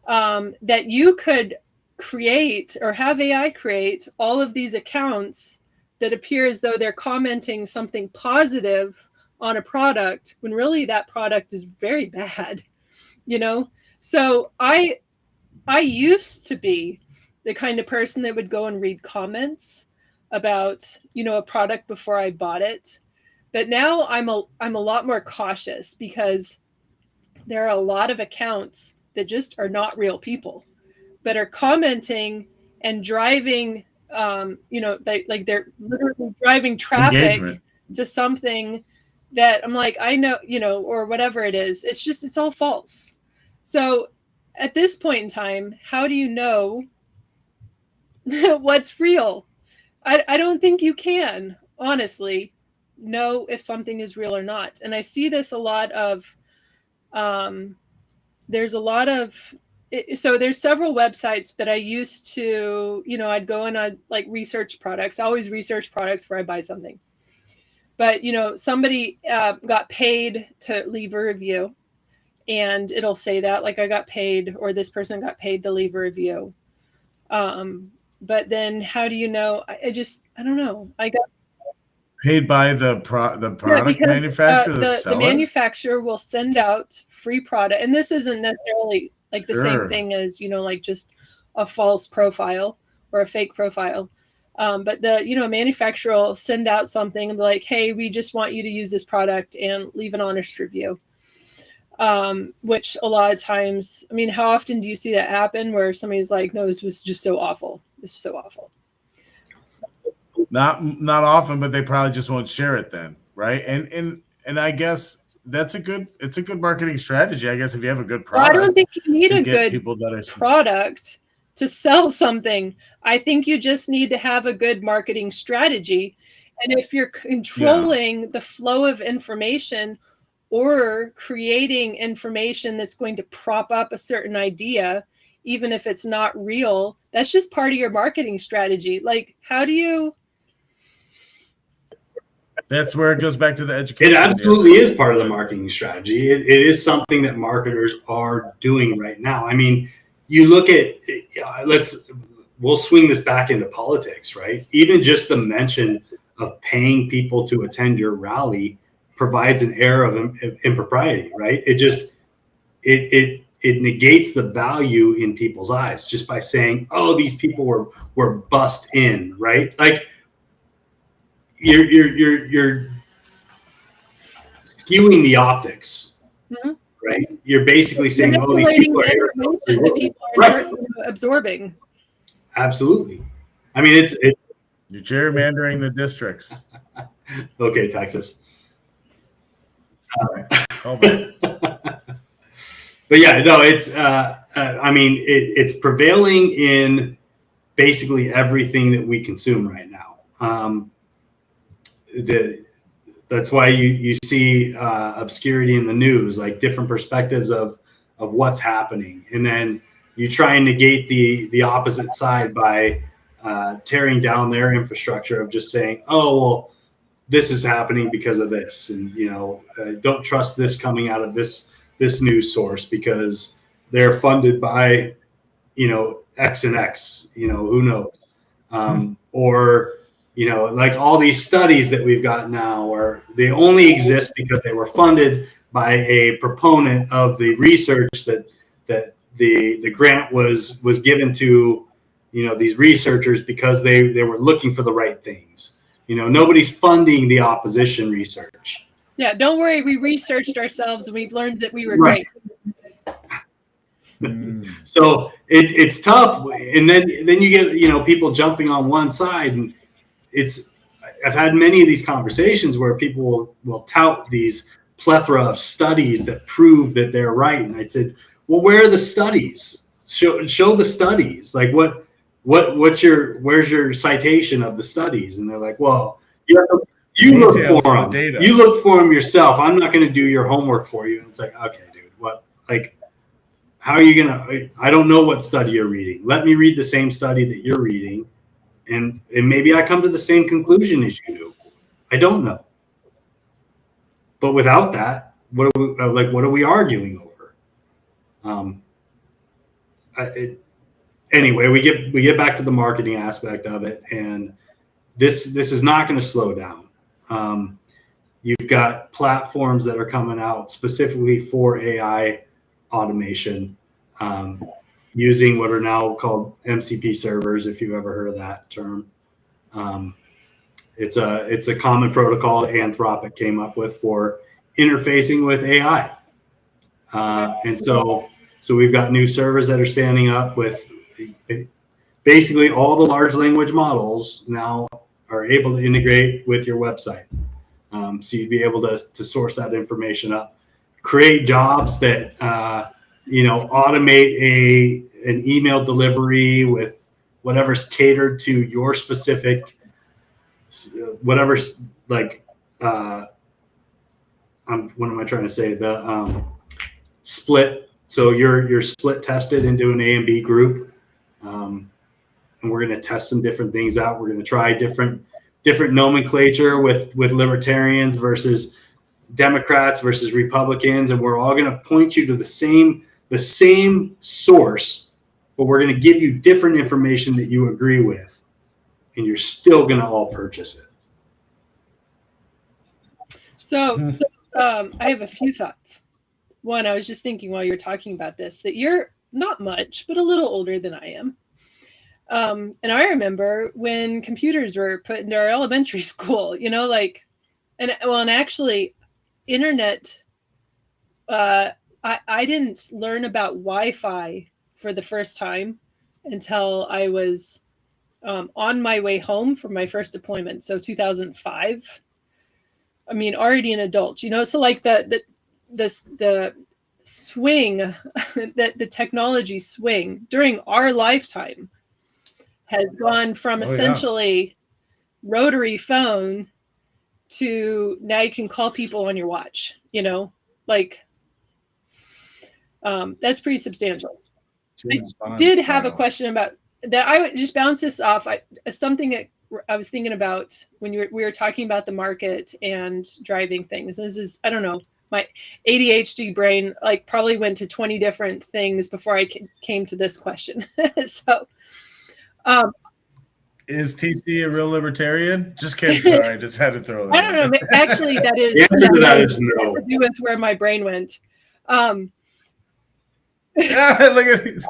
that you could create or have AI create all of these accounts that appear as though they're commenting something positive on a product when really that product is very bad, So I used to be the kind of person that would go and read comments about, a product before I bought it. But now I'm a lot more cautious because there are a lot of accounts that just are not real people, but are commenting and driving, like they're literally driving traffic Engagement to something that I'm like, I know, or whatever it is. It's all false. So at this point in time, how do you know what's real? I don't think you can, honestly, know if something is real or not. And I see this a lot of, there's several websites that I used to, I'd go and I'd like research products. I always research products before I buy something. But, somebody got paid to leave a review, and it'll say that, like, I got paid, or this person got paid to leave a review. But then how do you know? I don't know. I got paid by the product manufacturer. The manufacturer will send out free product, and this isn't necessarily like the same thing as, like just a false profile or a fake profile. But the manufacturer will send out something and be like, hey, we just want you to use this product and leave an honest review. Which a lot of times, I mean, how often do you see that happen where somebody's like, no, this was just so awful. This was so awful. Not often, but they probably just won't share it then, right? And I guess it's a good marketing strategy. I guess if you have a good product, I don't think you need a good product to sell something. I think you just need to have a good marketing strategy. And if you're controlling the flow of information or creating information that's going to prop up a certain idea, even if it's not real, that's just part of your marketing strategy. Like, how do you... That's where it goes back to the education. It absolutely is part of the marketing strategy. It is something that marketers are doing right now. I mean, you look at, we'll swing this back into politics, right? Even just the mention of paying people to attend your rally provides an air of impropriety, right? It negates the value in people's eyes just by saying, oh, these people were bussed in, right? Like, you're skewing the optics, right? You're basically saying, oh, these people are that people are absorbing. Absolutely. I mean, you're gerrymandering the districts. Okay, Texas. All right. Call back. But yeah, no, I mean, it's prevailing in basically everything that we consume right now. That's why you see obscurity in the news, like different perspectives of what's happening, and then you try and negate the opposite side by tearing down their infrastructure of just saying, oh, well, this is happening because of this, and don't trust this coming out of this news source because they're funded by X and X, who knows, or like all these studies that we've got now, or they only exist because they were funded by a proponent of the research that the grant was given to these researchers because they were looking for the right things. Nobody's funding the opposition research. Yeah, don't worry. We researched ourselves and we've learned that we were great. So it's tough, and then you get people jumping on one side, and I've had many of these conversations where people will tout these plethora of studies that prove that they're right. And I said, well, where are the studies? Show the studies. Like where's your citation of the studies? And they're like, well, you look for them. You look for them yourself. I'm not going to do your homework for you. And it's like, okay, dude, what? Like, how are you going to? I don't know what study you're reading. Let me read the same study that you're reading, and maybe I come to the same conclusion as you do. I don't know. But without that, what are we arguing over? Anyway, we get back to the marketing aspect of it, and this is not going to slow down. You've got platforms that are coming out specifically for AI automation, using what are now called MCP servers, if you've ever heard of that term. It's a common protocol Anthropic came up with for interfacing with AI. And so we've got new servers that are standing up with basically all the large language models now are able to integrate with your website. So you'd be able to source that information up, create jobs that, automate an email delivery with whatever's catered to your specific, whatever's like, what am I trying to say? The split. So you're split tested into an A and B group. And we're going to test some different things out. We're going to try different nomenclature with libertarians versus Democrats versus Republicans. And we're all going to point you to the same source, but we're going to give you different information that you agree with. And you're still going to all purchase it. So I have a few thoughts. One, I was just thinking while you're talking about this, that you're not much, but a little older than I am. And I remember when computers were put into our elementary school, and actually internet, I didn't learn about Wi-Fi for the first time until I was on my way home from my first deployment. So 2005. I mean, already an adult, so like the swing, that the technology swing during our lifetime has gone from essentially rotary phone to now you can call people on your watch, that's pretty substantial. I did have a question about that. I would just bounce this off. Something that I was thinking about when we were talking about the market and driving things. This is, I don't know, my ADHD brain probably went to 20 different things before I came to this question. So, is TC a real libertarian? Just kidding. Sorry, I just had to throw that. I don't know. Actually, that is no. To do with where my brain went. Look at these.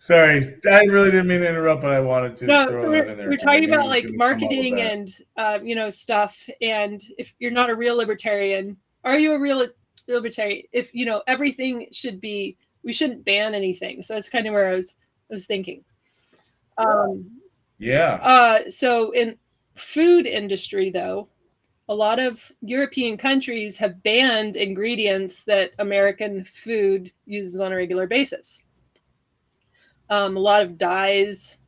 Sorry, I really didn't mean to interrupt, but I wanted to throw that in there. We're talking about marketing and stuff. And if you're not a real libertarian, are you a real libertarian? If everything should be, we shouldn't ban anything. So that's kind of where I was thinking. So in food industry, though, a lot of European countries have banned ingredients that American food uses on a regular basis. A lot of dyes,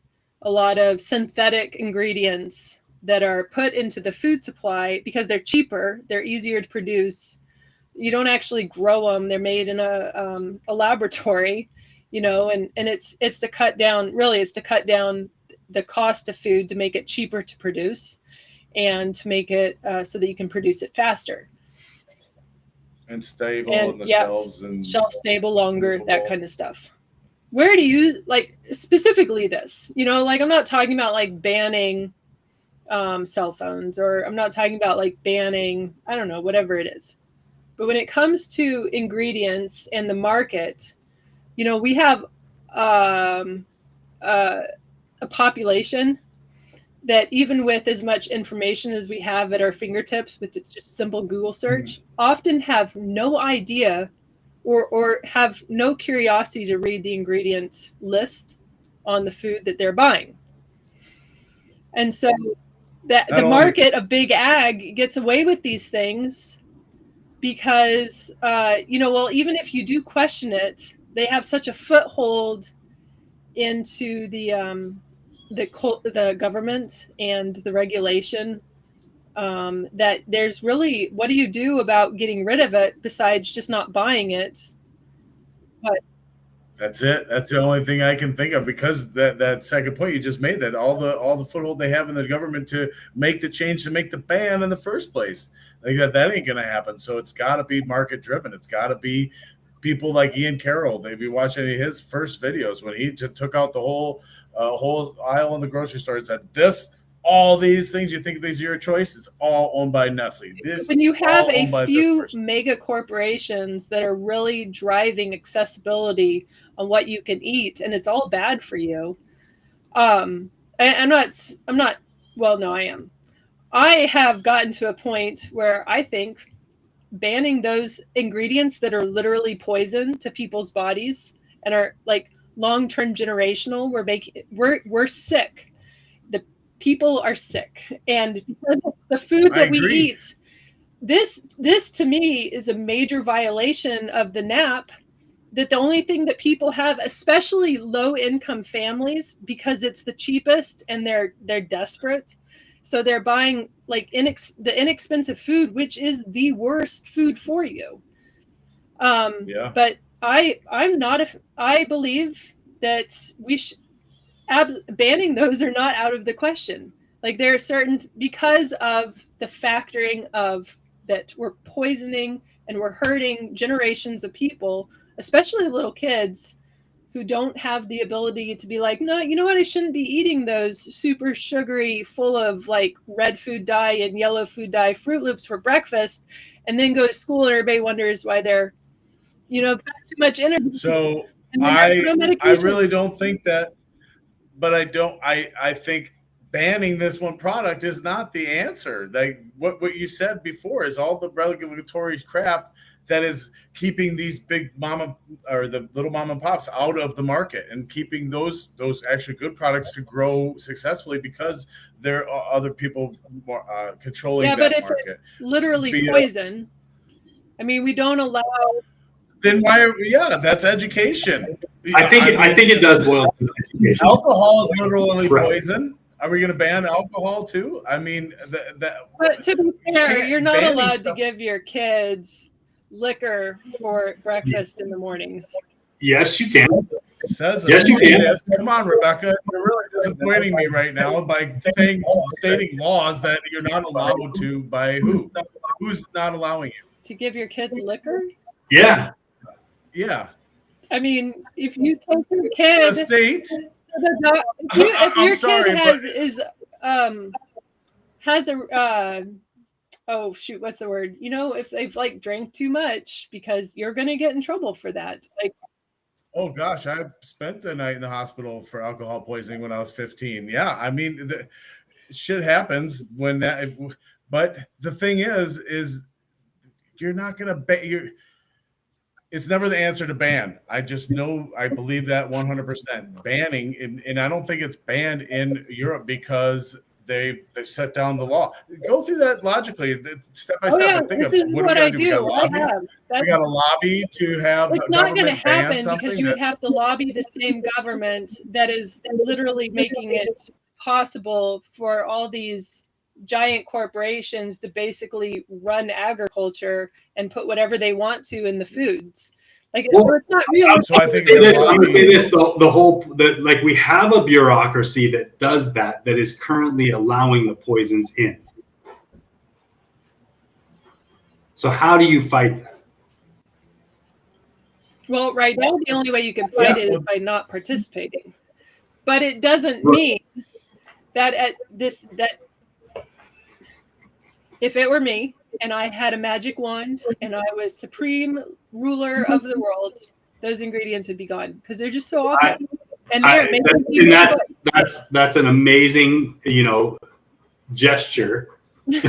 a lot of synthetic ingredients that are put into the food supply because they're cheaper, they're easier to produce. You don't actually grow them; they're made in a laboratory, and it's to cut down. Really, it's to cut down the cost of food to make it cheaper to produce and to make it so that you can produce it faster and stable in the shelves and shelf stable longer, that kind of stuff. Where do you specifically this, I'm not talking about banning cell phones, or I'm not talking about banning, I don't know, whatever it is. But when it comes to ingredients and the market, we have a population that, even with as much information as we have at our fingertips with just simple Google search, often have no idea or have no curiosity to read the ingredient list on the food that they're buying. And so the market of big ag gets away with these things because well, even if you do question it, they have such a foothold into the government and the regulation, that there's really, what do you do about getting rid of it besides just not buying it? But that's it. That's the only thing I can think of, because that second point you just made, that all the foothold they have in the government to make the change, to make the ban in the first place, like that ain't gonna happen. So it's got to be market driven. It's got to be people like Ian Carroll. If you watch any of his first videos, when he just took out the whole aisle in the grocery store and said, all these things you think these are your choice, it's all owned by Nestle. When you have a few mega corporations that are really driving accessibility on what you can eat, and it's all bad for you. I'm not. Well, no, I am. I have gotten to a point where I think banning those ingredients that are literally poison to people's bodies and are like long-term generational, we're sick. The people are sick, and because it's the food that we eat, this to me is a major violation of the NAP, that the only thing that people have, especially low-income families, because it's the cheapest and they're desperate, so they're buying like the inexpensive food, which is the worst food for you. But I believe that banning those are not out of the question. Like, there are certain, because of the factoring of that we're poisoning and we're hurting generations of people, especially little kids who don't have the ability to be like, no, you know what, I shouldn't be eating those super sugary, full of like red food dye and yellow food dye Fruit Loops for breakfast, and then go to school and everybody wonders why they're, got too much energy. So I really don't think that, but I think banning this one product is not the answer. Like what you said before is all the regulatory crap that is keeping these big mama or the little mom and pops out of the market, and keeping those actually good products to grow successfully, because there are other people controlling that market. But if it's literally poison, I mean, we don't allow. Then why? That's education. I think it does boil down to education. Alcohol is literally poison. Are we going to ban alcohol too? I mean, but to be fair, you're not allowed to give your kids liquor for breakfast in the mornings. Yes, you can. Yes, you can. Come on, Rebecca. You're really disappointing me right now by stating laws that you're not allowed to. By who? Who's not allowing you to give your kids liquor? Yeah. Yeah. I mean, if you take your kid, the state. If your kid has a oh shoot, what's the word? If they've like drank too much, because you're gonna get in trouble for that. Like, oh gosh, I spent the night in the hospital for alcohol poisoning when I was 15. Yeah, I mean, shit happens when that. But the thing is you're not gonna it's never the answer to ban. I just know, I believe that 100%. Banning, and I don't think it's banned in Europe because they set down the law. Go through that logically, step by step. Yeah, this is what I do. We got a lobby to have. It's not going to happen, because you would have to lobby the same government that is literally making it possible for all these giant corporations to basically run agriculture and put whatever they want to in the foods. Like, it's not real. So I think I'm going to say this: like, we have a bureaucracy that does that is currently allowing the poisons in. So how do you fight that? Well, right now the only way you can fight it is by not participating. But it doesn't mean that if it were me and I had a magic wand and I was supreme ruler of the world, those ingredients would be gone, because they're just so awful. That's an amazing, gesture. And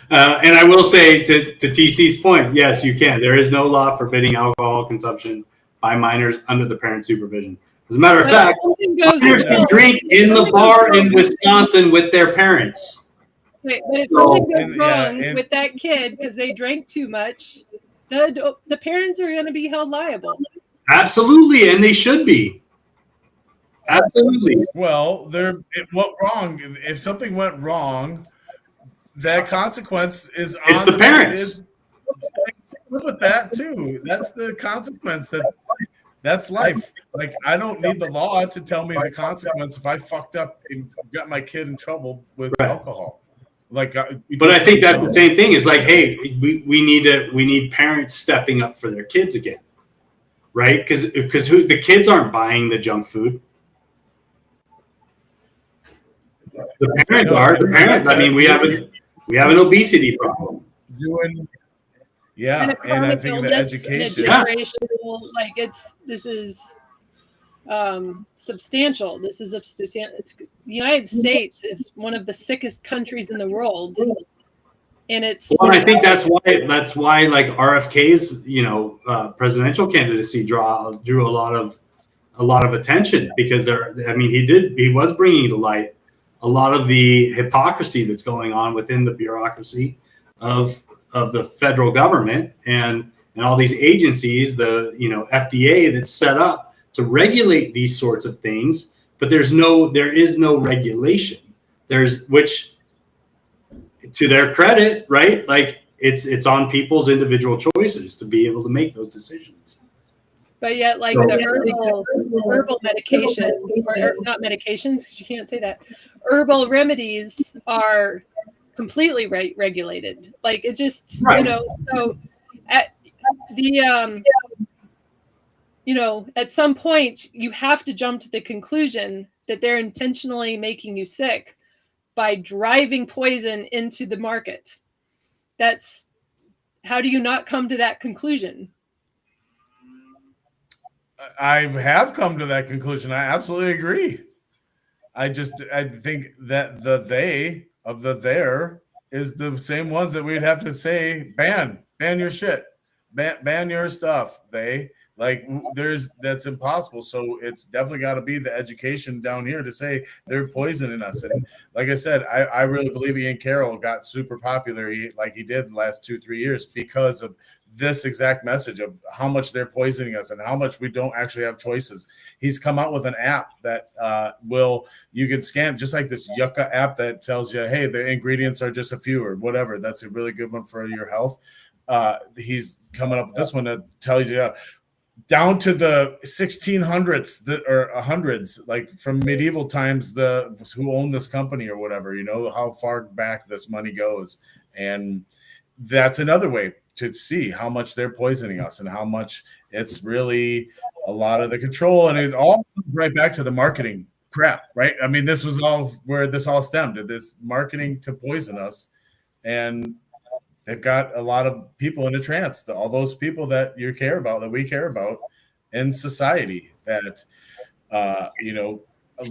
I will say, to TC's point, yes, you can. There is no law forbidding alcohol consumption by minors under the parent supervision. As a matter of fact, minors can drink in the bar in Wisconsin with their parents. But if something goes wrong with that kid because they drank too much, the parents are going to be held liable. Absolutely, and they should be. Absolutely. Well, what wrong? If something went wrong, that consequence is on It's the parents. Live with that too. That's the consequence. That's life. Like, I don't need the law to tell me the consequence if I fucked up and got my kid in trouble with alcohol. Like, but I think that's the same thing. Is like, hey, we need parents stepping up for their kids again, right? Because the kids aren't buying the junk food. The parents are. The parents. I mean, we have an obesity problem. Yeah, and I think the education. Like this is substantial. This is the United States is one of the sickest countries in the world, and it's. Well, I think that's why like RFK's presidential candidacy drew a lot of attention, because he was bringing to light a lot of the hypocrisy that's going on within the bureaucracy of the federal government and all these agencies, the FDA that's set up to regulate these sorts of things, but there is no regulation. Which to their credit, right? Like it's on people's individual choices to be able to make those decisions. But yet, like the herbal medications, or not medications, because you can't say that, herbal remedies are completely regulated. Like it just, so at the, at some point you have to jump to the conclusion that they're intentionally making you sick by driving poison into the market. How do you not come to that conclusion? I have come to that conclusion. I absolutely agree. I think that the they of the there is the same ones that we'd have to say, ban your shit, ban your stuff. That's impossible. So it's definitely got to be the education down here to say they're poisoning us. And like I said, I really believe Ian Carroll got super popular like he did in the last 2-3 years because of this exact message of how much they're poisoning us and how much we don't actually have choices. He's come out with an app that you can scan, just like this Yucca app that tells you, hey, the ingredients are just a few or whatever. That's a really good one for your health. He's coming up with this one that tells you down to the 1600s or hundreds, like from medieval times, who owned this company or whatever, how far back this money goes. And that's another way to see how much they're poisoning us and how much it's really a lot of the control. And it all comes right back to the marketing crap, right? I mean, this was all where this all stemmed, this marketing to poison us. And they've got a lot of people in a trance, all those people that you care about, that we care about in society, that,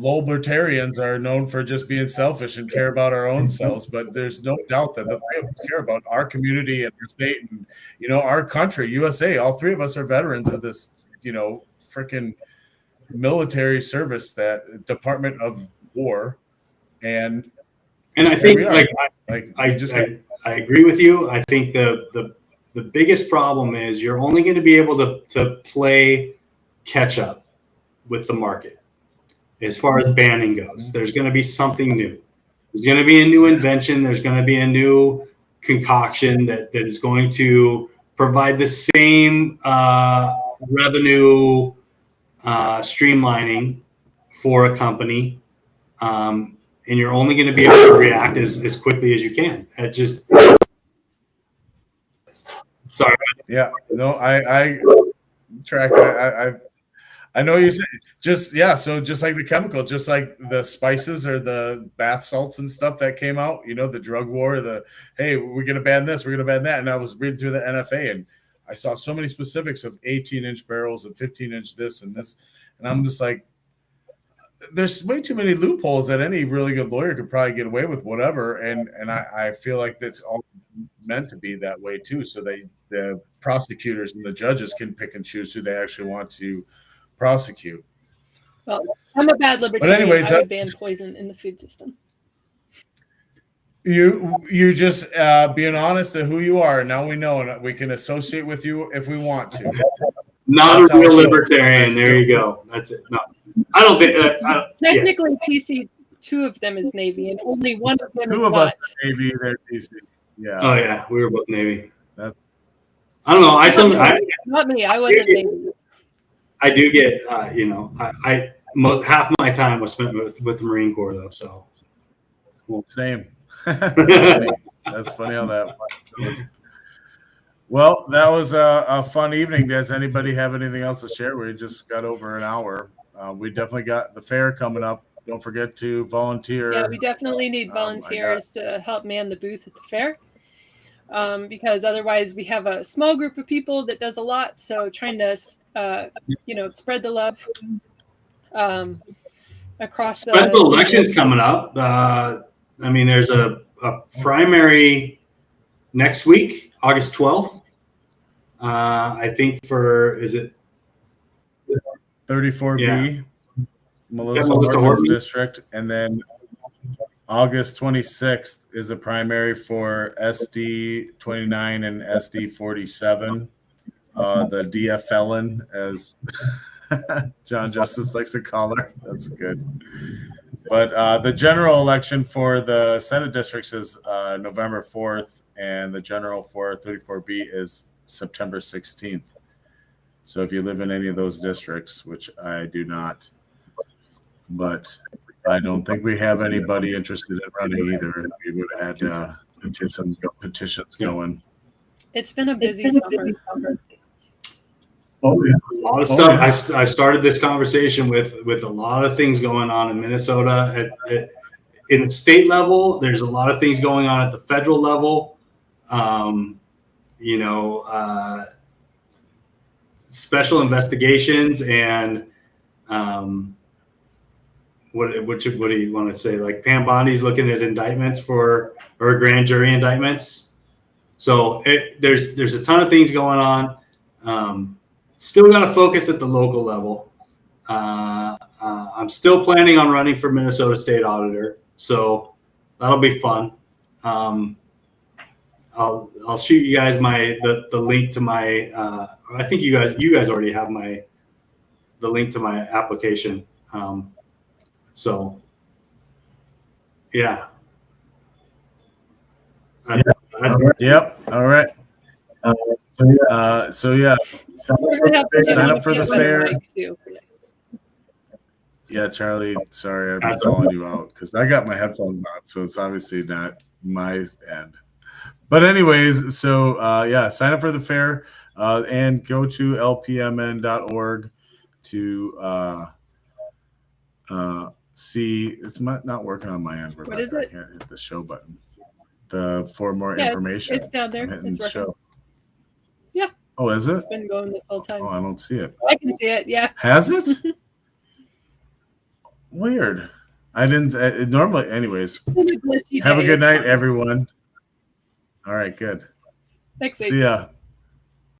libertarians are known for just being selfish and care about our own selves, but there's no doubt that the three of us care about our community and our state and, our country, USA. All three of us are veterans of this, freaking military service, that Department of War. And I think I agree with you. I think the biggest problem is you're only going to be able to play catch up with the market. As far as banning goes, there's going to be something new. There's going to be a new invention. There's going to be a new concoction that is going to provide the same revenue streamlining for a company. And you're only going to be able to react as quickly as you can. Sorry. Yeah. No, I track. I know you said so just like the chemical, just like the spices or the bath salts and stuff that came out, the drug war, hey, we're going to ban this, we're going to ban that. And I was reading through the NFA and I saw so many specifics of 18-inch barrels and 15-inch this and this. And I'm just like, there's way too many loopholes that any really good lawyer could probably get away with whatever. And I feel like that's all meant to be that way too. So the prosecutors and the judges can pick and choose who they actually want to prosecute. Well, I'm a bad libertarian. I would ban poison in the food system. You just being honest at who you are. Now we know, and we can associate with you if we want to. Not a real libertarian. There you go. That's it. No, I don't think. Technically, PC, 2 of them is Navy, and only one of them is Two of what? us are Navy. They're PC. Yeah. Oh yeah, we were both Navy. That's, I don't know. Not me. I wasn't Navy. I do get. Half my time was spent with the Marine Corps though. So same. That's funny how that was. Well, that was a fun evening. Does anybody have anything else to share? We just got over an hour. We definitely got the fair coming up. Don't forget to volunteer. Yeah, we definitely need volunteers to help man the booth at the fair, because otherwise we have a small group of people that does a lot. So trying to, spread the love across the special elections coming up. There's a primary next week, August 12th. I think is it 34B, yeah. Melissa Horton's district, and then August 26th is a primary for SD 29 and SD 47, the DF felon, as John Justice likes to call her. That's good. But the general election for the Senate districts is November 4th, and the general for 34B is September 16th. So if you live in any of those districts, which I do not, but I don't think we have anybody interested in running either. We would add get some petitions going. It's been a busy summer. Oh yeah, a lot of stuff. I started this conversation with a lot of things going on in Minnesota in the state level. There's a lot of things going on at the federal level. Special investigations and what do you want to say? Like Pam Bondi's looking at indictments or grand jury indictments. So there's a ton of things going on. Still got to focus at the local level. I'm still planning on running for Minnesota State Auditor, so that'll be fun. I'll shoot you guys the link to my. I think you guys already have the link to my application. So yeah. Yep. All right. So yeah, sign up for the fair. Yeah, Charlie, sorry, I'm calling you out because I got my headphones on, so it's obviously not my end. But anyways, so sign up for the fair and go to lpmn.org to see. It's not working on my end. What is it? I can't hit the show button. For more information. It's down there. I'm hitting it's show. Yeah. Oh, is it? It's been going this whole time. Oh, I don't see it. I can see it. Yeah. Has it? Weird. I didn't. Normally, anyways. Have a good night, everyone. All right, good. Next week. See ya.